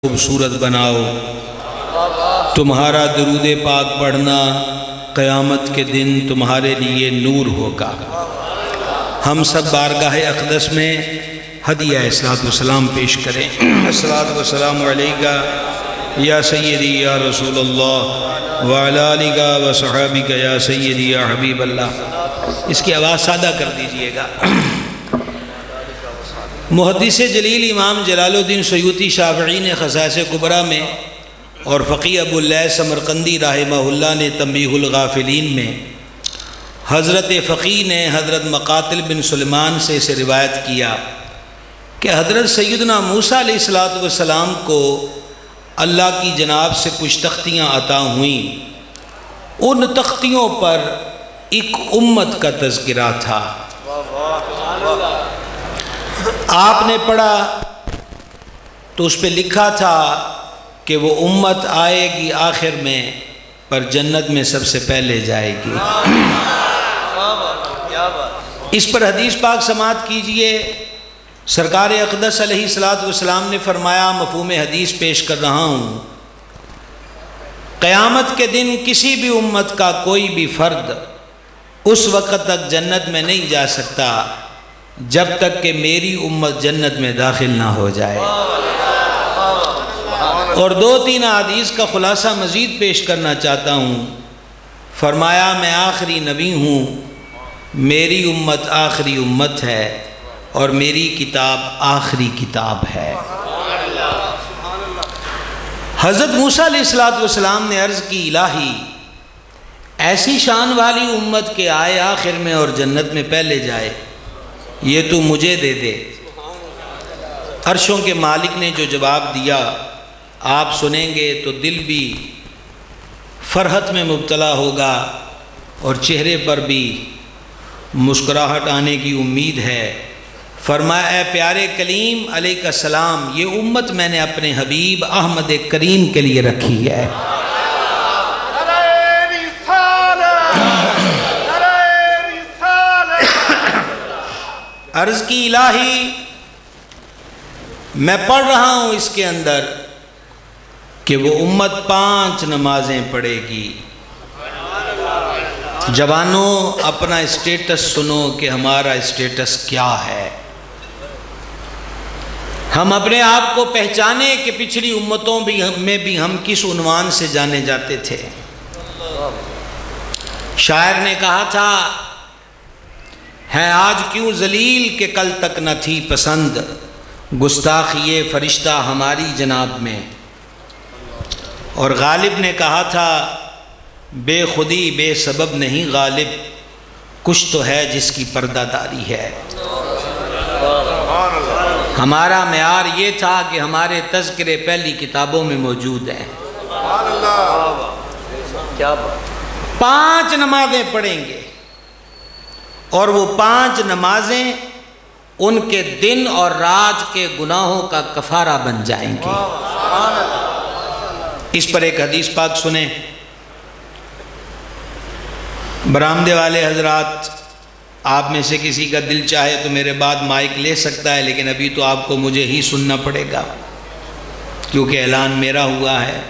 खूबसूरत बनाओ। तुम्हारा दुरूद पाक पढ़ना क़यामत के दिन तुम्हारे लिए नूर होगा। हम सब बारगाह अक़दस में हदिया अस्सलातु वस्सलाम पेश करें। अस्सलातु वस्सलामु अलैका या सय्यदी या रसूलल्लाह व अला आलिका व सहाबिका या सय्यदी या हबीबल्लाह। इसकी आवाज़ सादा कर दीजिएगा। मुहद्दिस जलील इमाम जलालुद्दीन सयूती शाफ़िई ने ख़साइस कुबरा में और फ़क़ीह अबुल लैथ समरकंदी रहमहुल्लाह ने तंबीहुल गाफ़िलीन में हज़रत फ़क़ीह ने हज़रत मक़ातिल बिन सुलेमान से इसे रिवायत किया कि हज़रत सैयदना मूसा अलैहिस्सलातु वस्सलाम को अल्लाह की जनाब से कुछ तख्तियाँ अता हुईं। उन तख्तियों पर एक उम्मत का तज़किरा था। आपने पढ़ा तो उस पर लिखा था कि वो उम्मत आएगी आखिर में, पर जन्नत में सबसे पहले जाएगी। इस पर हदीस पाक समाअत कीजिए। सरकार अक़दस अलैहिस्सलातु वस्सलाम ने फरमाया, मफ़हूम हदीस पेश कर रहा हूँ, क़यामत के दिन किसी भी उम्मत का कोई भी फ़र्द उस वक़्त तक जन्नत में नहीं जा सकता जब तक कि मेरी उम्मत जन्नत में दाखिल ना हो जाए। और दो तीन हदीस का खुलासा मज़ीद पेश करना चाहता हूँ। फरमाया, मैं आखिरी नबी हूँ, मेरी उम्मत आखिरी उम्मत है और मेरी किताब आखिरी किताब है। हज़रत मूसा अलैहिस्सलातु वस्सलाम ने अर्ज़ की, इलाही ऐसी शान वाली उम्मत के आए आखिर में और जन्नत में पहले जाए, ये तू मुझे दे दे। अर्शों के मालिक ने जो जवाब दिया आप सुनेंगे तो दिल भी फरहत में मुब्तला होगा और चेहरे पर भी मुस्कुराहट आने की उम्मीद है। फरमाया, ए प्यारे कलीम अलैहिस्सलाम, ये उम्मत मैंने अपने हबीब अहमद करीम के लिए रखी है। अर्ज़ की, इलाही मैं पढ़ रहा हूँ इसके अंदर कि वो उम्मत 5 नमाजें पढ़ेगी। जवानों, अपना स्टेटस सुनो कि हमारा स्टेटस क्या है। हम अपने आप को पहचाने कि पिछली उम्मतों में भी हम किस उन्वान से जाने जाते थे। शायर ने कहा था, है आज क्यों जलील के कल तक न थी पसंद, गुस्ताख ये फरिश्ता हमारी जनाब में। और गालिब ने कहा था, बेखुदी बेसबब नहीं गालिब, कुछ तो है जिसकी पर्दादारी है। हमारा मेयार ये था कि हमारे तज़किरे पहली किताबों में मौजूद हैं। 5 नमाजें पढ़ेंगे और वो 5 नमाजें उनके दिन और रात के गुनाहों का कफ़ारा बन जाएंगी। इस पर एक हदीस पाक सुने। बरामदे वाले हजरात, आप में से किसी का दिल चाहे तो मेरे बाद माइक ले सकता है, लेकिन अभी तो आपको मुझे ही सुनना पड़ेगा क्योंकि ऐलान मेरा हुआ है।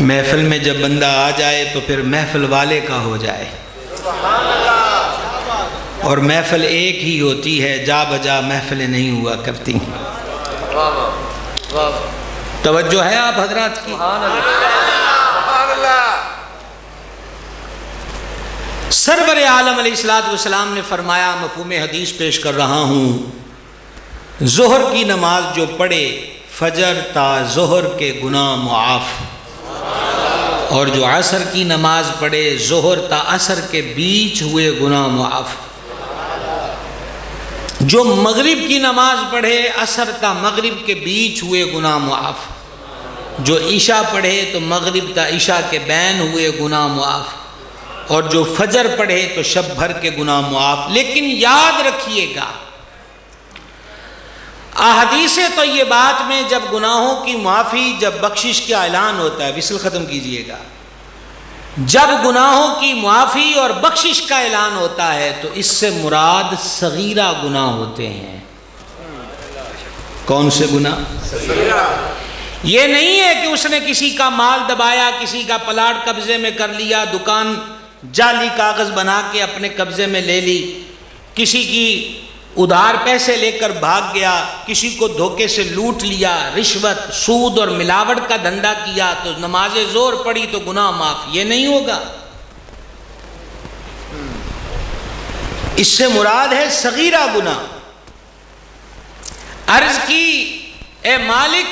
महफिल में जब बंदा आ जाए तो फिर महफिल वाले का हो जाए, और महफिल एक ही होती है, जा बजा महफिलें नहीं हुआ करती। तवज्जो है आप हजरात की। सरवर आलम अलैहिस्सलातु वस्सलाम ने फरमाया, मफ़हूम हदीस पेश कर रहा हूँ, ज़ोहर की नमाज जो पढ़े फजर ता ज़ोहर के गुनाह मुआफ़, और जो असर की नमाज पढ़े ज़ोहर ता असर के बीच हुए गुनाह मुआफ़। जो मगरिब की नमाज पढ़े असर ता मगरिब के बीच हुए गुनाह मुआफ़। जो ईशा पढ़े तो मगरिब ता ईशा के बैन हुए गुनाह मुआफ़। और जो फजर पढ़े तो शब भर के गुनाह मुआफ़। लेकिन याद रखिएगा, अहदीस तय्यबात में जब गुनाहों की माफ़ी, जब बख्शिश का ऐलान होता है, विसल ख़त्म कीजिएगा, जब गुनाहों की माफ़ी और बख्शिश का ऐलान होता है तो इससे मुराद सगीरा गुनाह होते हैं। कौन से गुनाह? ये नहीं है कि उसने किसी का माल दबाया, किसी का प्लाट कब्जे में कर लिया, दुकान जाली कागज बना के अपने कब्जे में ले ली, किसी की उधार पैसे लेकर भाग गया, किसी को धोखे से लूट लिया, रिश्वत सूद और मिलावट का धंधा किया तो नमाज़े जोर पड़ी तो गुनाह माफ, ये नहीं होगा। इससे मुराद है सगीरा गुनाह। अर्ज की, ए मालिक,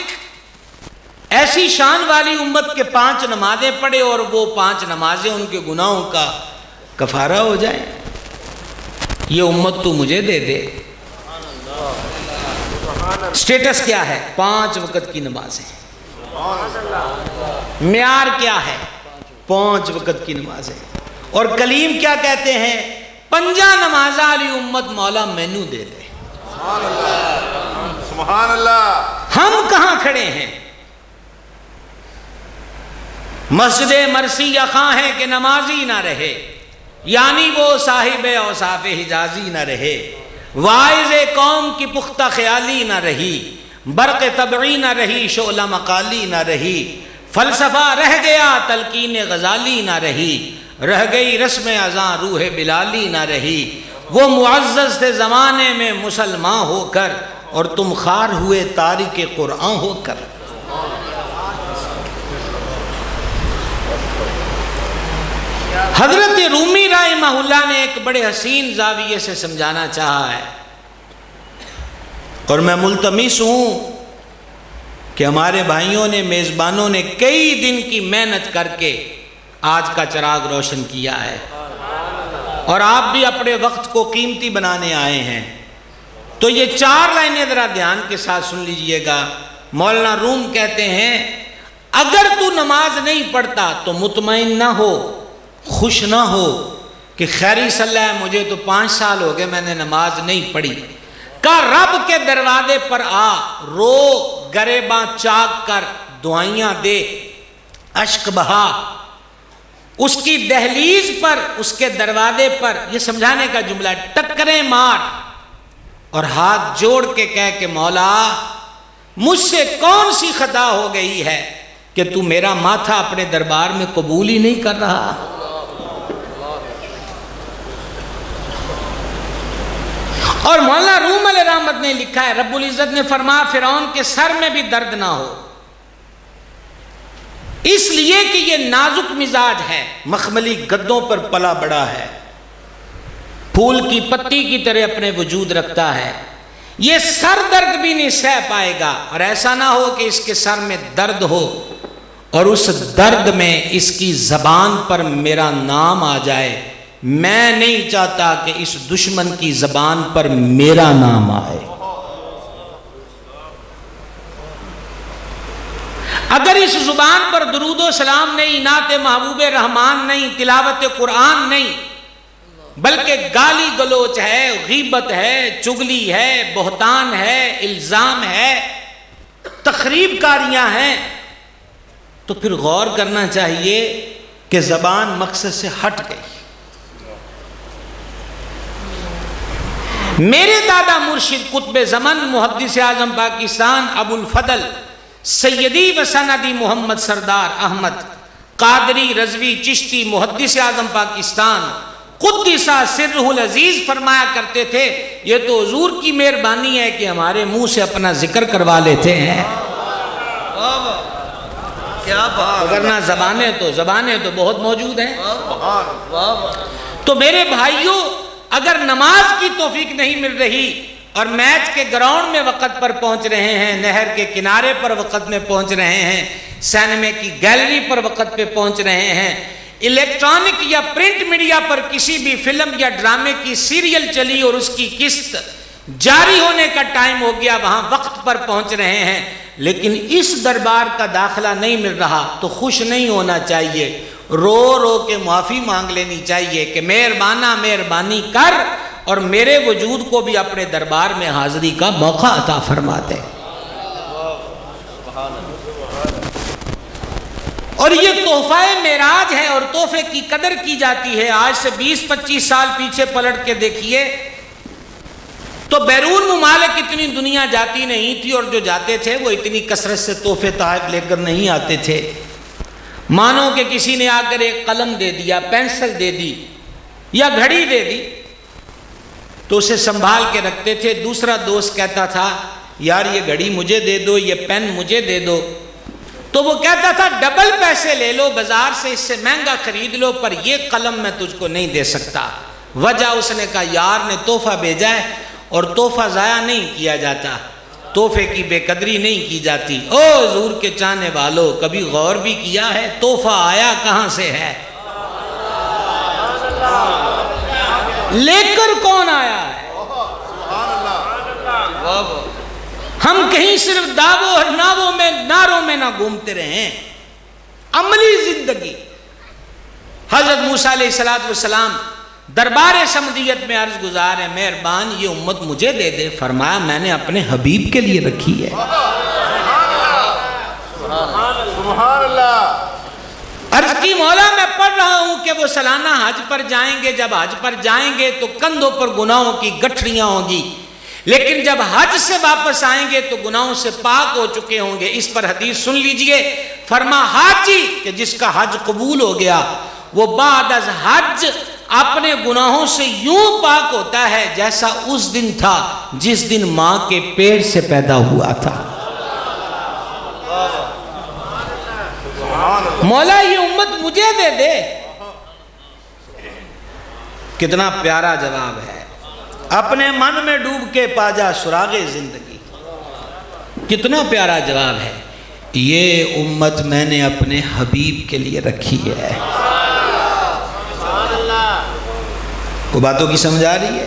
ऐसी शान वाली उम्मत के 5 नमाजें पढ़े और वो 5 नमाजें उनके गुनाहों का कफारा हो जाए, ये उम्मत तू मुझे दे दे। स्टेटस क्या है? 5 वक्त की नमाजें। म्यार क्या है? 5 वक्त की नमाजें। और कलीम क्या कहते हैं? 5 नमाजा वाली उम्मत मौला मैनू दे दे। सुभान अल्लाह। हम कहां खड़े हैं? मस्जिद मरसी खां है कि नमाजी ना रहे, यानी वो साहिब औसाफ हिजाजी न रहे, वाइज़ कौम की पुख्ता ख्याली न रही, बर्क़ तबई न रही, शोला मकाली न रही, फ़लसफ़ा रह गया तलकीन गज़ाली न रही, रह गई रस्म अज़ां रूह बिलाली न रही। वो मुअज़्ज़ज़ थे ज़माने में मुसलमान होकर और तुम खार हुए तारिक कुरान होकर। हजरत रूमी रहमहुल्लाह ने एक बड़े हसीन जाविये से समझाना चाहा है और मैं मुल्तमिस हूँ कि हमारे भाइयों ने, मेज़बानों ने कई दिन की मेहनत करके आज का चिराग रोशन किया है और आप भी अपने वक्त को कीमती बनाने आए हैं। तो ये 4 लाइनें ज़रा ध्यान के साथ सुन लीजिएगा। मौलाना रूम कहते हैं, अगर तू नमाज नहीं पढ़ता तो मुतमईन ना हो, खुश ना हो कि खैरी सल्ला है, मुझे तो 5 साल हो गए मैंने नमाज नहीं पढ़ी। का रब के दरवाजे पर आ, रो, गरेबां चाक कर, दुआइयां दे, अश्क बहा, उसकी दहलीज पर, उसके दरवाजे पर, यह समझाने का जुमला, टक्करें मार और हाथ जोड़ के कह के मौला मुझसे कौन सी खता हो गई है कि तू मेरा माथा अपने दरबार में कबूल ही नहीं कर रहा। और मौलाना रूम अलैहिर्रहमत ने लिखा है, रब्बुल इज़्ज़त ने फरमाया फिरौन के सर में भी दर्द ना हो, इसलिए कि ये नाजुक मिजाज है, मखमली गद्दों पर पला बड़ा है, फूल की पत्ती की तरह अपने वजूद रखता है, ये सर दर्द भी नहीं सह पाएगा। और ऐसा ना हो कि इसके सर में दर्द हो और उस दर्द में इसकी जबान पर मेरा नाम आ जाए। मैं नहीं चाहता कि इस दुश्मन की जबान पर मेरा नाम आए। अगर इस जुबान पर दुरूदो सलाम नहीं, नाते महबूब रहमान नहीं, तिलावत कुरान नहीं, बल्कि गाली गलोच है, गीबत है, चुगली है, बहतान है, इल्जाम है, तखरीबकारियां हैं, तो फिर गौर करना चाहिए कि जबान मकसद से हट गई। मेरे दादा मुर्शिद कुतुब ज़मान मुहद्दिस आज़म पाकिस्तान अबुल फदल सैयदी व सनदी मोहम्मद सरदार अहमद कादरी रज़वी चिश्ती मुहद्दिस आज़म पाकिस्तान कुद्दिसा सिर्रुल अज़ीज़ फरमाया करते थे, ये तो हुजूर की मेहरबानी है कि हमारे मुंह से अपना जिक्र करवा लेते हैं। क्या बात, वरना ज़बानें तो बहुत मौजूद हैं। तो मेरे भाइयों, अगर नमाज की तौफीक नहीं मिल रही और मैच के ग्राउंड में वक़्त पर पहुंच रहे हैं, नहर के किनारे पर वक़्त में पहुंच रहे हैं, सिनेमा की गैलरी पर वक़्त पे पहुंच रहे हैं, इलेक्ट्रॉनिक या प्रिंट मीडिया पर किसी भी फिल्म या ड्रामे की सीरियल चली और उसकी किस्त जारी होने का टाइम हो गया, वहां वक्त पर पहुंच रहे हैं, लेकिन इस दरबार का दाखिला नहीं मिल रहा, तो खुश नहीं होना चाहिए, रो रो के माफ़ी मांग लेनी चाहिए कि मेहरबानी कर और मेरे वजूद को भी अपने दरबार में हाजिरी का मौका अता फरमा दे। और ये तोहफा मेराज है और तोहफे की कदर की जाती है। आज से 20-25 साल पीछे पलट के देखिए तो बैरून मुमालिक इतनी दुनिया दुनिया जाती नहीं थी और जो जाते थे वो इतनी कसरत से तोहफे तोहफ लेकर नहीं आते थे। मानो कि किसी ने आकर एक कलम दे दिया, पेंसिल दे दी या घड़ी दे दी तो उसे संभाल के रखते थे। दूसरा दोस्त कहता था यार ये घड़ी मुझे दे दो, ये पेन मुझे दे दो, तो वो कहता था डबल पैसे ले लो, बाजार से इससे महंगा खरीद लो, पर ये कलम मैं तुझको नहीं दे सकता। वजह उसने कहा यार ने तोहफा भेजा है और तोहफा ज़ाया नहीं किया जाता, तोहफे की बेकदरी नहीं की जाती। ओ हुजूर के चाहने वालों, कभी गौर भी किया है तोहफा आया कहाँ से है, लेकर कौन आया है? हम कहीं सिर्फ दावों और नारों में ना घूमते रहे, अमली जिंदगी। हजरत मूसा अलैहिस्सलाम दरबार समदियत में अर्ज गुजार है, मेहरबान ये उम्मत मुझे दे दे। फरमाया मैंने अपने हबीब के लिए रखी है। अर्ज की मौला मैं पढ़ रहा हूं कि वो सालाना हज पर जाएंगे, जब हज पर जाएंगे तो कंधों पर गुनाहों की गठरियां होंगी, लेकिन जब हज से वापस आएंगे तो गुनाहों से पाक हो चुके होंगे। इस पर हदीस सुन लीजिए। फरमा हाजी कि जिसका हज कबूल हो गया वो बाद अज हज अपने गुनाहों से यूं पाक होता है जैसा उस दिन था जिस दिन मां के पेट से पैदा हुआ था। मौला ये उम्मत मुझे दे दे। कितना प्यारा जवाब है। अपने मन में डूब के पाजा सुरागे जिंदगी। कितना प्यारा जवाब है। ये उम्मत मैंने अपने हबीब के लिए रखी है। को बातों की समझ आ रही है?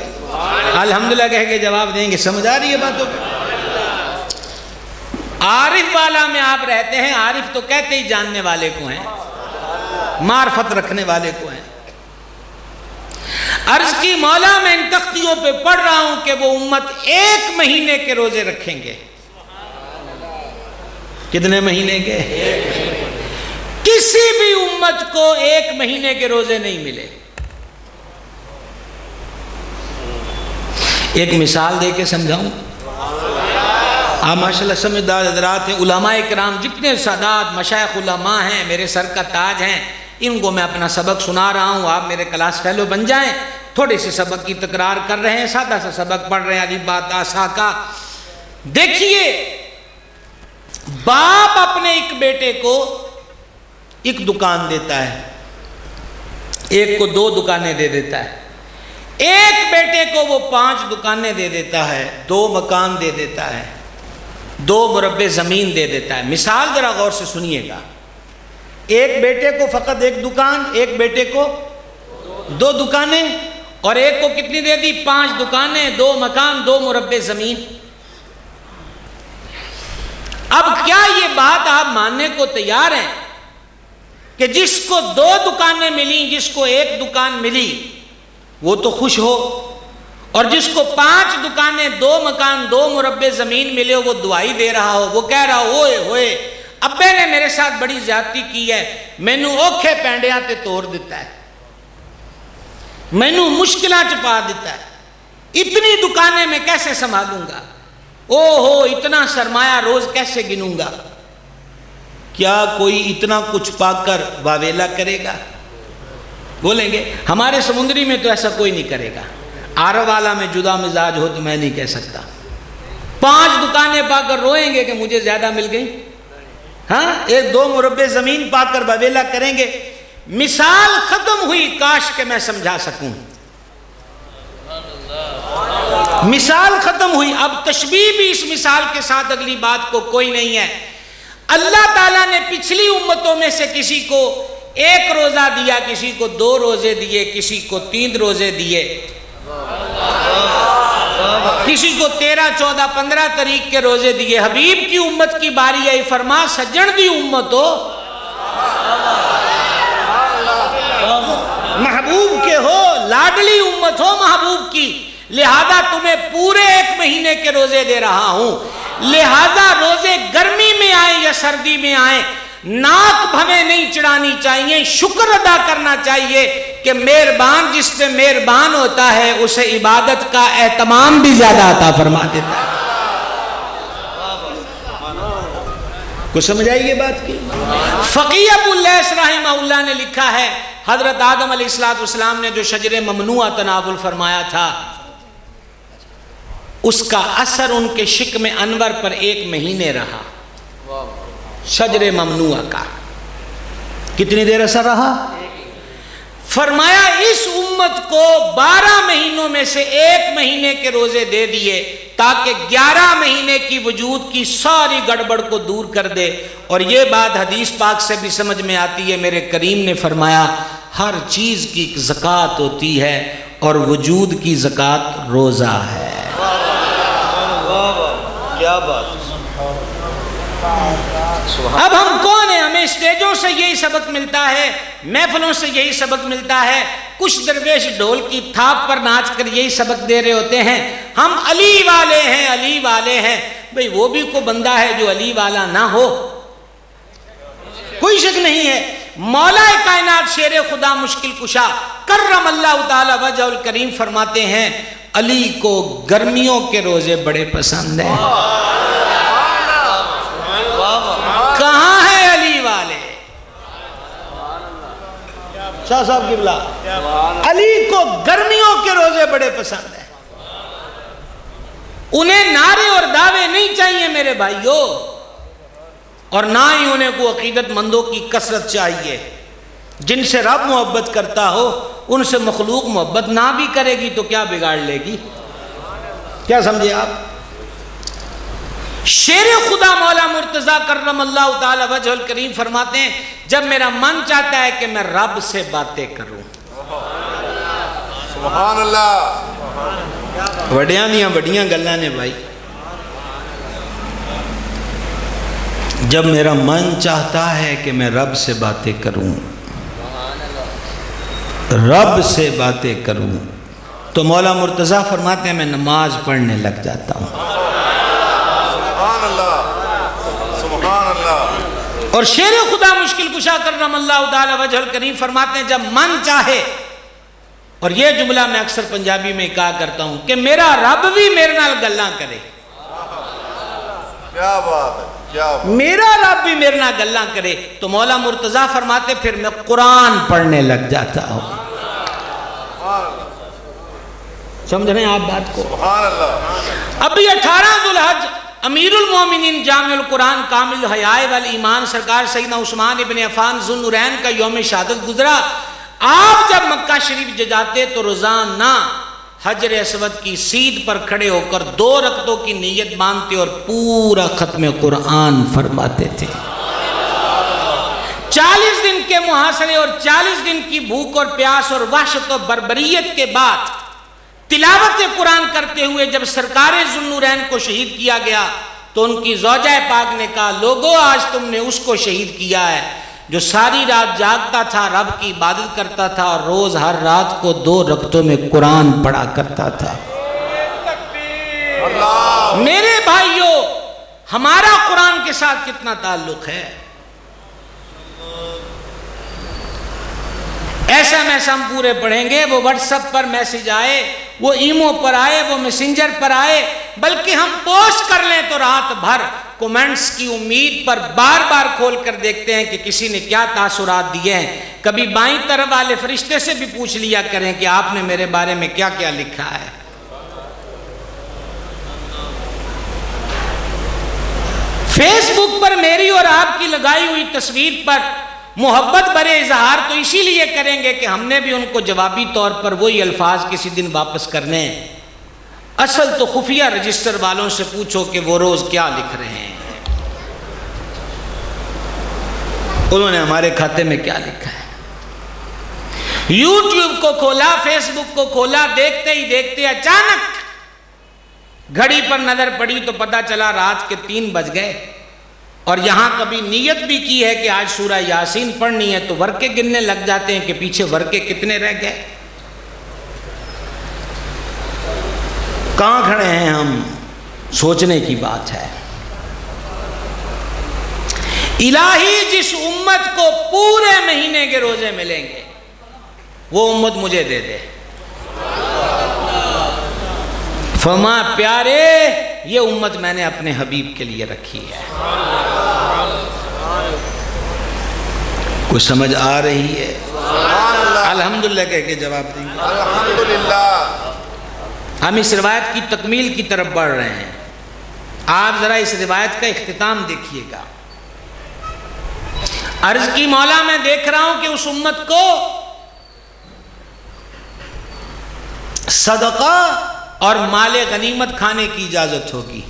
अल्हम्दुलिल्लाह कह के जवाब देंगे, समझ आ रही है बातों की? आरिफ वाला में आप रहते हैं, आरिफ तो कहते ही जानने वाले को हैं, मार्फत रखने वाले को हैं। अर्ज की मौला मैं इन तख्तियों पे पढ़ रहा हूं कि वो उम्मत 1 महीने के रोजे रखेंगे। कितने महीने के? किसी भी उम्मत को 1 महीने के रोजे नहीं मिले। एक मिसाल दे के समझाऊं। आप माशाल्लाह समझदार हज़रात हैं, उलमाए किराम जितने सादात मशाइख उलमा हैं, मेरे सर का ताज हैं, इनको मैं अपना सबक सुना रहा हूँ। आप मेरे क्लास फेलो बन जाएं। थोड़े से सबक की तकरार कर रहे हैं, सादा सा सबक पढ़ रहे हैं, अली बात आसा का। देखिए बाप अपने एक बेटे को एक दुकान देता है, एक को 2 दुकानें दे देता है, एक बेटे को वो 5 दुकानें दे देता है, 2 मकान दे देता है, 2 मुरब्बे ज़मीन दे देता है। मिसाल ज़रा गौर से सुनिएगा। एक बेटे को फ़कत 1 दुकान, एक बेटे को 2 दुकानें, और एक को कितनी दे दी? 5 दुकानें, 2 मकान, 2 मुरब्बे ज़मीन। अब क्या ये बात आप मानने को तैयार हैं कि जिसको 2 दुकानें मिली, जिसको 1 दुकान मिली, वो तो खुश हो, और जिसको 5 दुकानें, 2 मकान, 2 मुरब्बे ज़मीन मिले हो, वो दुआई दे रहा हो, वो कह रहा हो ओए होए अब्बे ने मेरे साथ बड़ी ज्यादती की है, मैनू औखे पैंडियां ते तोड़ दिता है, मैनू मुश्किलां च पा दिता है, इतनी दुकानें मैं कैसे संभालूंगा, ओहो इतना सरमाया रोज कैसे गिनूंगा। क्या कोई इतना कुछ पाकर वावेला करेगा? बोलेंगे हमारे समुद्री में तो ऐसा कोई नहीं करेगा। आरव वाला में जुदा मिजाज हो तो मैं नहीं कह सकता। 5 दुकानें पाकर रोएंगे कि मुझे ज्यादा मिल गई, हाँ 1-2 मुरब्बे जमीन पाकर वावेला करेंगे। मिसाल खत्म हुई, काश के मैं समझा सकूं। मिसाल खत्म हुई, अब तशबीह भी इस मिसाल के साथ अगली बात को कोई नहीं है। अल्लाह ताला ने पिछली उम्मतों में से किसी को 1 रोजा दिया, किसी को 2 रोजे दिए, किसी को 3 रोजे दिए, किसी को 13, 14, 15 तारीख के रोजे दिए। हबीब की उम्मत की बारी आई, फरमा सज्जन दी उम्मत हो, महबूब के हो, लाडली उम्मत हो महबूब की, लिहाजा तुम्हें पूरे 1 महीने के रोजे दे रहा हूं। लिहाजा रोजे गर्मी में आए या सर्दी में आए, नाक भवें नहीं चढ़ानी चाहिए, शुक्र अदा करना चाहिए कि मेहरबान जिस पे मेहरबान होता है उसे इबादत का एहतमाम भी ज्यादा अता फरमा देता है। कुछ समझ आई ये बात की? फ़क़ीह अबुल लैस रहमहुल्लाह ने लिखा है, हज़रत आदम अलैहिस्सलाम ने जो शजरे ममनुआ तनावुल फरमाया था, उसका असर उनके शिक्म अनवर पर 1 महीने रहा। शजरे ममनुआ का कितनी देर असर रहा? फरमाया इस उम्मत को 12 महीनों में से 1 महीने के रोजे दे दिए ताकि 11 महीने की वजूद की सारी गड़बड़ को दूर कर दे। और ये बात हदीस पाक से भी समझ में आती है। मेरे करीम ने फरमाया हर चीज की ज़कात होती है और वजूद की ज़कात रोजा है। क्या बात। अब हम कौन है? हमें स्टेजों से यही सबक मिलता है, महफिलों से यही सबक मिलता है। कुछ दरवेश ढोल की थाप पर नाच कर यही सबक दे रहे होते हैं, हम अली वाले हैं, अली वाले हैं। भाई वो भी कोई बंदा है जो अली वाला ना हो, कोई शक नहीं है। मौला कायनात शेर खुदा मुश्किल कुशा कर्रमल्लाहु ताला वजहुल करीम फरमाते हैं, अली को गर्मियों के रोजे बड़े पसंद हैं। कहाँ है अली वाले? शाह साहब की बुला, अली को गर्मियों के रोजे बड़े पसंद है। उन्हें नारे और दावे नहीं चाहिए मेरे भाइयों, और ना ही उन्हें को अकीदतमंदों की कसरत चाहिए। जिनसे रब मोहब्बत करता हो उनसे मखलूक मोहब्बत ना भी करेगी तो क्या बिगाड़ लेगी? क्या समझे आप? शेर खुदा मौला मुर्तजा कर्रमल्लाहु ताला वजहुल करीम फरमाते हैं, जब मेरा मन चाहता है कि मैं रब से बातें करूं, सुभान अल्लाह, वड्डियां दियां वड्डियां गल्लां ने भाई। जब मेरा मन चाहता है कि मैं रब से बातें करूं, रब से बातें करूं, तो मौला मुर्तजा फरमाते हैं मैं नमाज पढ़ने लग जाता हूं। और शेर खुदा मुश्किल कुशा कर्रमल्लाहु ताला वजहुल करीम फरमाते हैं, जब मन चाहे, और यह जुमला मैं अक्सर पंजाबी में कहा करता हूं कि मेरा रब भी मेरे नाल गल्लां करे। क्या बात है, क्या बात। मेरा रब भी मेरे नाल गल्लां करे तो मौला मुर्तजा फरमाते फिर मैं कुरान पढ़ने लग जाता हूं। समझ रहे हैं आप बात को? अभी 18 ज़ुल्हज अमीरुल मोमिनीन जामिउल कुरान कामिल हयाए वल ईमान सरकार सैयदना उस्मान इब्न अफ़ान ज़ुन्नुरैन का यौम शहादत गुजरा। आप जब मक्का शरीफ जाते तो रोजाना हजर असवद की सीध पर खड़े होकर 2 रकतों की नीयत बांधते और पूरा खत्म कुरान फरमाते थे। 40 दिन के मुहासरे और 40 दिन की भूख और प्यास और वहशत और बर्बरियत के बाद तिलावत कुरान करते हुए जब सरकारे ज़ुन्नुरैन को शहीद किया गया तो उनकी ज़ौजा पाक ने कहा, लोगो आज तुमने उसको शहीद किया है जो सारी रात जागता था, रब की इबादत करता था और रोज हर रात को 2 रकतों में कुरान पढ़ा करता था। मेरे भाइयों, हमारा कुरान के साथ कितना ताल्लुक है? SMS हम पूरे पढ़ेंगे, वो व्हाट्सएप पर मैसेज आए, वो ईमो पर आए, वो मैसेंजर पर आए, बल्कि हम पोस्ट कर लें तो रात भर कमेंट्स की उम्मीद पर बार बार खोल कर देखते हैं कि किसी ने क्या तासुरात दिए हैं। कभी बाईं तरफ वाले फरिश्ते से भी पूछ लिया करें कि आपने मेरे बारे में क्या क्या लिखा है। फेसबुक पर मेरी और आपकी लगाई हुई तस्वीर पर मोहब्बत भरे इजहार तो इसीलिए करेंगे कि हमने भी उनको जवाबी तौर पर वही अल्फाज किसी दिन वापस करने हैं। असल तो खुफिया रजिस्टर वालों से पूछो कि वो रोज क्या लिख रहे हैं, उन्होंने हमारे खाते में क्या लिखा है। यूट्यूब को खोला, फेसबुक को खोला, देखते ही देखते अचानक घड़ी पर नजर पड़ी तो पता चला रात के 3 बज गए। और यहां कभी नीयत भी की है कि आज सूरा यासीन पढ़नी है तो वर्के गिनने लग जाते हैं कि पीछे वर्के कितने रह गए। कहां खड़े हैं हम? सोचने की बात है। इलाही जिस उम्मत को पूरे महीने के रोजे मिलेंगे वो उम्मत मुझे दे दे। फरमा प्यारे, ये उम्मत मैंने अपने हबीब के लिए रखी है। कुछ समझ आ रही है? अल्हम्दुलिल्लाह कह के जवाब देंगे। अल्हम्दुलिल्लाह। हम इस रिवायत की तकमील की तरफ बढ़ रहे हैं। आप जरा इस रिवायत का इख्तिताम देखिएगा। अर्ज की मौला मैं देख रहा हूं कि उस उम्मत को सदका और माले गनीमत खाने की इजाजत होगी।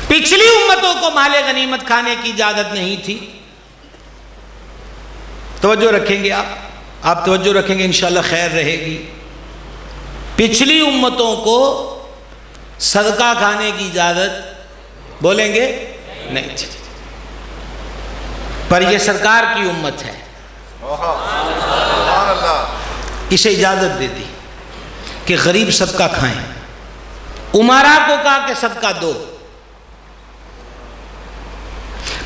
पिछली उम्मतों को माले गनीमत खाने की इजाजत नहीं थी। तवज्जो रखेंगे आप तवज्जो रखेंगे, इंशाल्लाह खैर रहेगी। पिछली उम्मतों को सदका खाने की इजाजत बोलेंगे नहीं थी, पर यह सरकार की उम्मत है, इसे इजाजत दे दी कि गरीब सदका खाएं। उमरा को कहा कि सदका दो।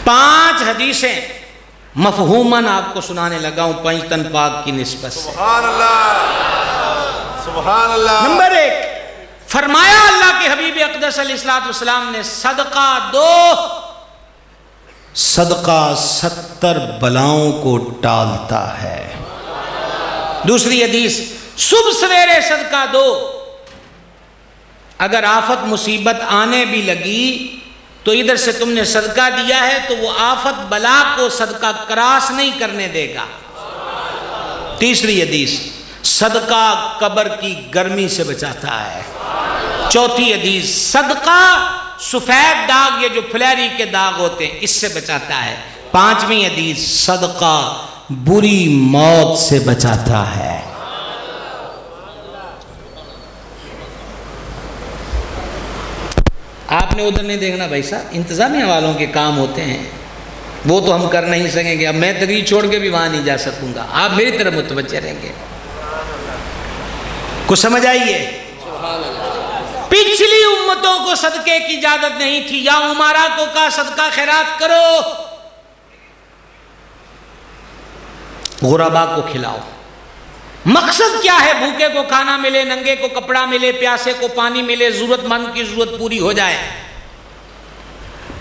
5 हदीसें मफहूमन आपको सुनाने लगा हूं पंचतन पाक की निस्बत से। सुभान अल्लाह, सुभान अल्लाह। नंबर 1, फरमाया अल्लाह के हबीब अक़दस अलैहिस्सलाम ने, सदका दो, सदका 70 बलाओं को टालता है। दूसरी हदीस, सुबह सवेरे सदका दो, अगर आफत मुसीबत आने भी लगी तो इधर से तुमने सदका दिया है तो वो आफत बला को सदका क्रॉस नहीं करने देगा। तीसरी हदीस, सदका कब्र की गर्मी से बचाता है। चौथी हदीस, सदका सफेद दाग, ये जो फुलैरी के दाग होते हैं, इससे बचाता है। 5वीं हदीस, सदका बुरी मौत से बचाता है। आपने उधर नहीं देखना भाई साहब, इंतजामिया वालों के काम होते हैं, वो तो हम कर नहीं सकेंगे। अब मैं तकरीर छोड़ के भी वहां नहीं जा सकूंगा, आप मेरी तरफ मुतवज्जे रहेंगे। कुछ समझ आइए? पिछली उम्मतों को सदके की इजाजत नहीं थी। या उमारा को कहा सदका खैरात करो, गुरबा को खिलाओ। मकसद क्या है? भूखे को खाना मिले, नंगे को कपड़ा मिले, प्यासे को पानी मिले, जरूरतमंद की जरूरत पूरी हो जाए।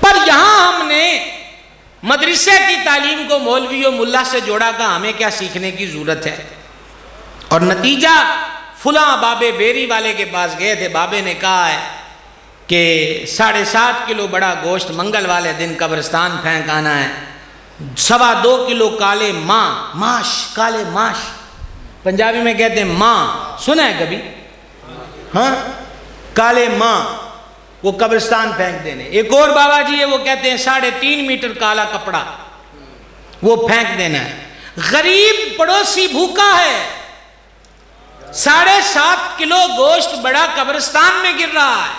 पर यहां हमने मदरसे की तालीम को मौलवी और मुल्ला से जोड़ा का हमें क्या सीखने की जरूरत है? और नतीजा, फुला बाबे बेरी वाले के पास गए थे, बाबे ने कहा है कि 7.5 किलो बड़ा गोश्त मंगल वाले दिन कब्रिस्तान फेंक आना है, 2.25 किलो काले माश, काले माश पंजाबी में कहते हैं माँ, सुना है कभी? हाँ, काले माँ, वो कब्रिस्तान फेंक देने। एक और बाबा जी है, वो कहते हैं 3.5 मीटर काला कपड़ा, वो फेंक देना है। गरीब पड़ोसी भूखा है, 7.5 किलो गोश्त बड़ा कब्रिस्तान में गिर रहा है,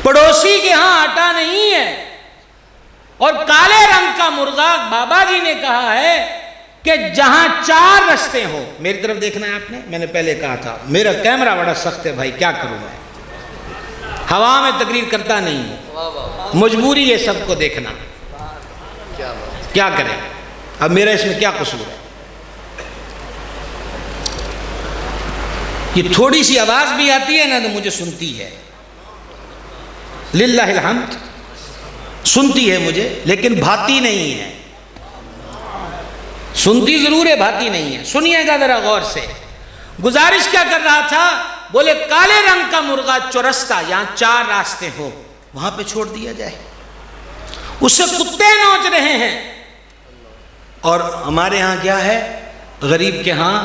पड़ोसी के यहां आटा नहीं है, और काले रंग का मुर्गा। बाबा जी ने कहा है कि जहां 4 रास्ते हो, मेरी तरफ देखना है आपने, मैंने पहले कहा था मेरा कैमरा बड़ा सख्त है भाई, क्या करूं मैं, हवा में तकरीर करता नहीं हूं, मजबूरी है सबको देखना, क्या करें, अब मेरा इसमें क्या कसूर है? ये थोड़ी सी आवाज भी आती है ना तो मुझे सुनती है, लिल्लाहिल हम्द, सुनती है मुझे, लेकिन भाती नहीं है। सुनती जरूर है, भाती नहीं है। सुनिएगा जरा गौर से। गुजारिश क्या कर रहा था? बोले काले रंग का मुर्गा चौरस्ता, यहां 4 रास्ते हो, वहां पे छोड़ दिया जाए, उससे कुत्ते नोच रहे हैं। और हमारे यहां क्या है? गरीब के यहां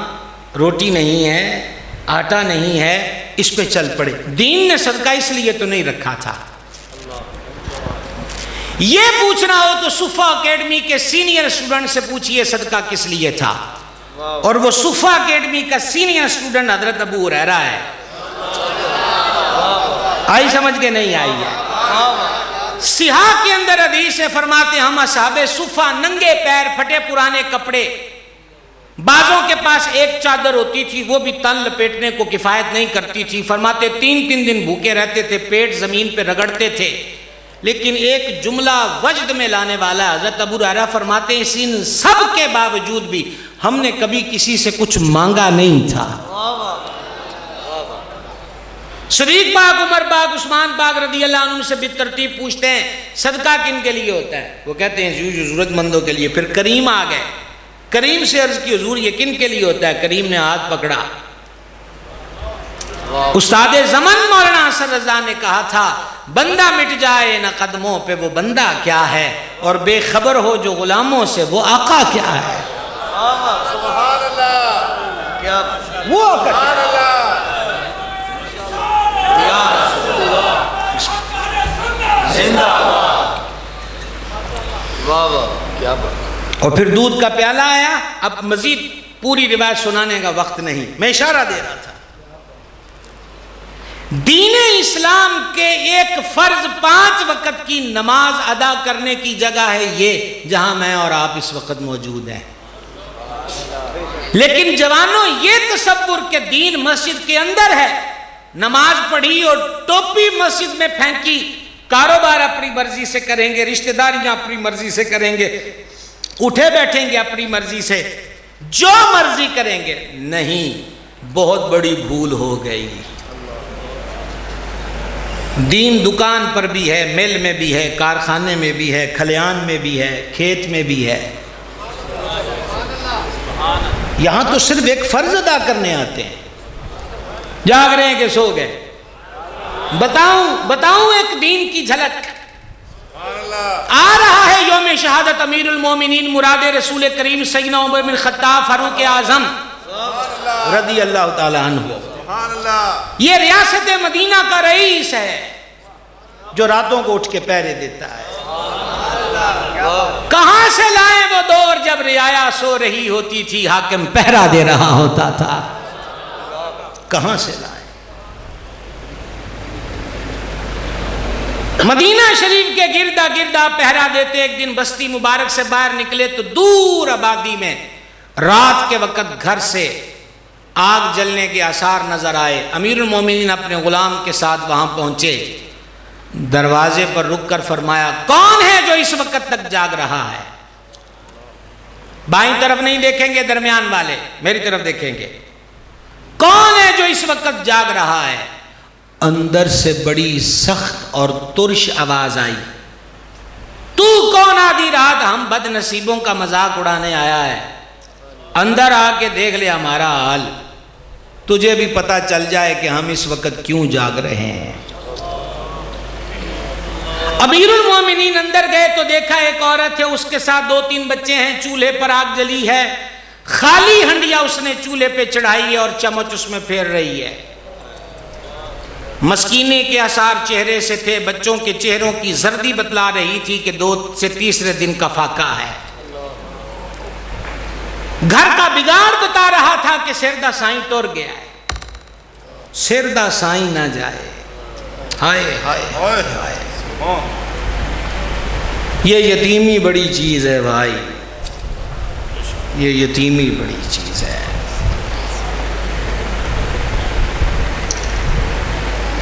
रोटी नहीं है, आटा नहीं है, इस पे चल पड़े। दीन ने सदका इसलिए तो नहीं रखा था। ये पूछना हो तो सुफा एकेडमी के सीनियर स्टूडेंट से पूछिए सदका किस लिए था। और वो सुफा एकेडमी का सीनियर स्टूडेंट हजरत अबू हुरैरा है। आई समझ के नहीं आई है? सिहा के अंदर हदीस है, फरमाते हम असहाबे सुफा नंगे पैर, फटे पुराने कपड़े, बाजों के पास एक चादर होती थी, वो भी तन लपेटने को किफायत नहीं करती थी। फरमाते 3-3 दिन भूखे रहते थे, पेट जमीन पे रगड़ते थे। लेकिन एक जुमला वजद में लाने वाला हज़रत अबू हुरैरा फरमाते हैं, इन सब के बावजूद भी हमने कभी किसी से कुछ मांगा नहीं था। सदीक पाक, उमर पाक, उस्मान पाक रदी अल्लाह अन्हुम से बेतरतीब पूछते हैं सदका किन के लिए होता है? वो कहते हैं जरूरतमंदों के लिए। फिर करीम आ गए, करीम से अर्ज की हुजूर ये किन के लिए होता है? करीम ने हाथ पकड़ा। उस्ताद ज़मन मौलाना हसन रज़ा ने कहा था बंदा मिट जाए न कदमों पे वो बंदा क्या है, और बेखबर हो जो गुलामों से वो आका क्या है। सुभान अल्लाह, क्या वो आका वाह वाह क्या बात। और फिर दूध का प्याला आया। अब मजीद पूरी रिवायत सुनाने का वक्त नहीं, मैं इशारा दे रहा था। दीन इस्लाम के एक फर्ज 5 वक्त की नमाज अदा करने की जगह है ये जहां मैं और आप इस वक्त मौजूद हैं। लेकिन जवानों, ये तसव्वुर के दीन मस्जिद के अंदर है, नमाज पढ़ी और टोपी मस्जिद में फेंकी, कारोबार अपनी मर्जी से करेंगे, रिश्तेदारियां अपनी मर्जी से करेंगे, उठे बैठेंगे अपनी मर्जी से, जो मर्जी करेंगे, नहीं, बहुत बड़ी भूल हो गई। दीन दुकान पर भी है, मिल में भी है, कारखाने में भी है, खलियान में भी है, खेत में भी है। यहां तो सिर्फ एक फर्ज अदा करने आते हैं। जाग रहे हैं कि सो गए? बताऊं एक दीन की झलक। आ रहा है यौम शहादत अमीरुल मोमिनीन मुराद रसूल करीम सैयदना उमर बिन खत्ताब फारूक आजम रदी अल्लाह ताला अन्हु। ये रियासत मदीना का रईस है जो रातों को उठ के पहरे देता है। कहां से लाए वो दौर जब रियाया सो रही होती थी, हाकिम पहरा दे रहा होता था? कहां से लाए? मदीना शरीफ के गिरदा गिरदा पहरा देते एक दिन बस्ती मुबारक से बाहर निकले तो दूर आबादी में रात के वक्त घर से आग जलने के आसार नजर आए। अमीरुल मोमिनीन अपने गुलाम के साथ वहां पहुंचे, दरवाजे पर रुककर फरमाया, कौन है जो इस वक्त तक जाग रहा है? बाईं तरफ नहीं देखेंगे, दरमियान वाले मेरी तरफ देखेंगे। कौन है जो इस वक्त जाग रहा है? अंदर से बड़ी सख्त और तुर्श आवाज आई, तू कौन आधी रात हम बदनसीबों का मजाक उड़ाने आया है? अंदर आके देख ले हमारा हाल, तुझे भी पता चल जाए कि हम इस वक्त क्यों जाग रहे हैं। अमीरुल मोमिनीन अंदर गए तो देखा एक औरत है, उसके साथ 2-3 बच्चे हैं, चूल्हे पर आग जली है, खाली हंडिया उसने चूल्हे पे चढ़ाई है और चम्मच उसमें फेर रही है। मस्कीने के आसार चेहरे से थे, बच्चों के चेहरों की जर्दी बतला रही थी कि 2 से तीसरे दिन का फाका है। घर का बिगाड़ बता रहा था कि सिरदा साईं तोड़ गया है, सिरदा साईं ना जाए। हाय हाय हाय हाय, ये यतीमी बड़ी चीज है भाई, ये यतीमी बड़ी चीज है।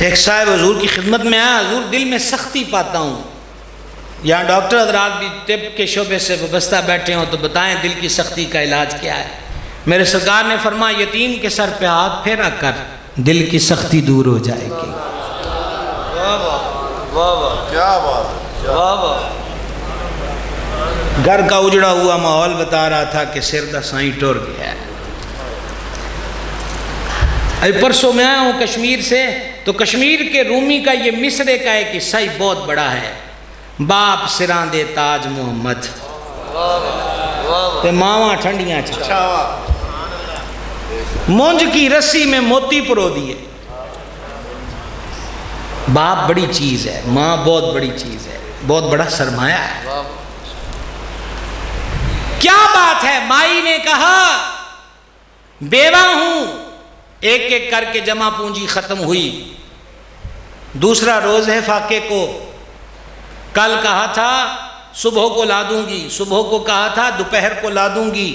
एक साहब हुजूर की खिदमत में आया, हुजूर दिल में सख्ती पाता हूँ, यहाँ डॉक्टर हजरात भी तिब के शोबे से वाबस्ता बैठे हों तो बताएं दिल की सख्ती का इलाज क्या है। मेरे सरकार ने फरमाया, यतीम के सर पे हाथ फेरा कर, दिल की सख्ती दूर हो जाएगी। क्या बात, घर का उजड़ा हुआ माहौल बता रहा था कि सिरदा साईं टूर गया है। अभी परसों मैं आया हूँ कश्मीर से, तो कश्मीर के रूमी का ये मिसरे का एक हिस्सा ही बहुत बड़ा है। बाप सिरां दे ताज मोहम्मद ते मावा ठंडियां मुंज की रस्सी में मोती परो दिए। बाप बड़ी चीज है, माँ बहुत बड़ी चीज है, बहुत बड़ा सरमाया है। क्या बात है, माई ने कहा बेवा हूं, एक एक करके जमा पूंजी खत्म हुई। दूसरा रोज है फाके को, कल कहा था सुबह को ला दूंगी, सुबह को कहा था दोपहर को ला दूंगी,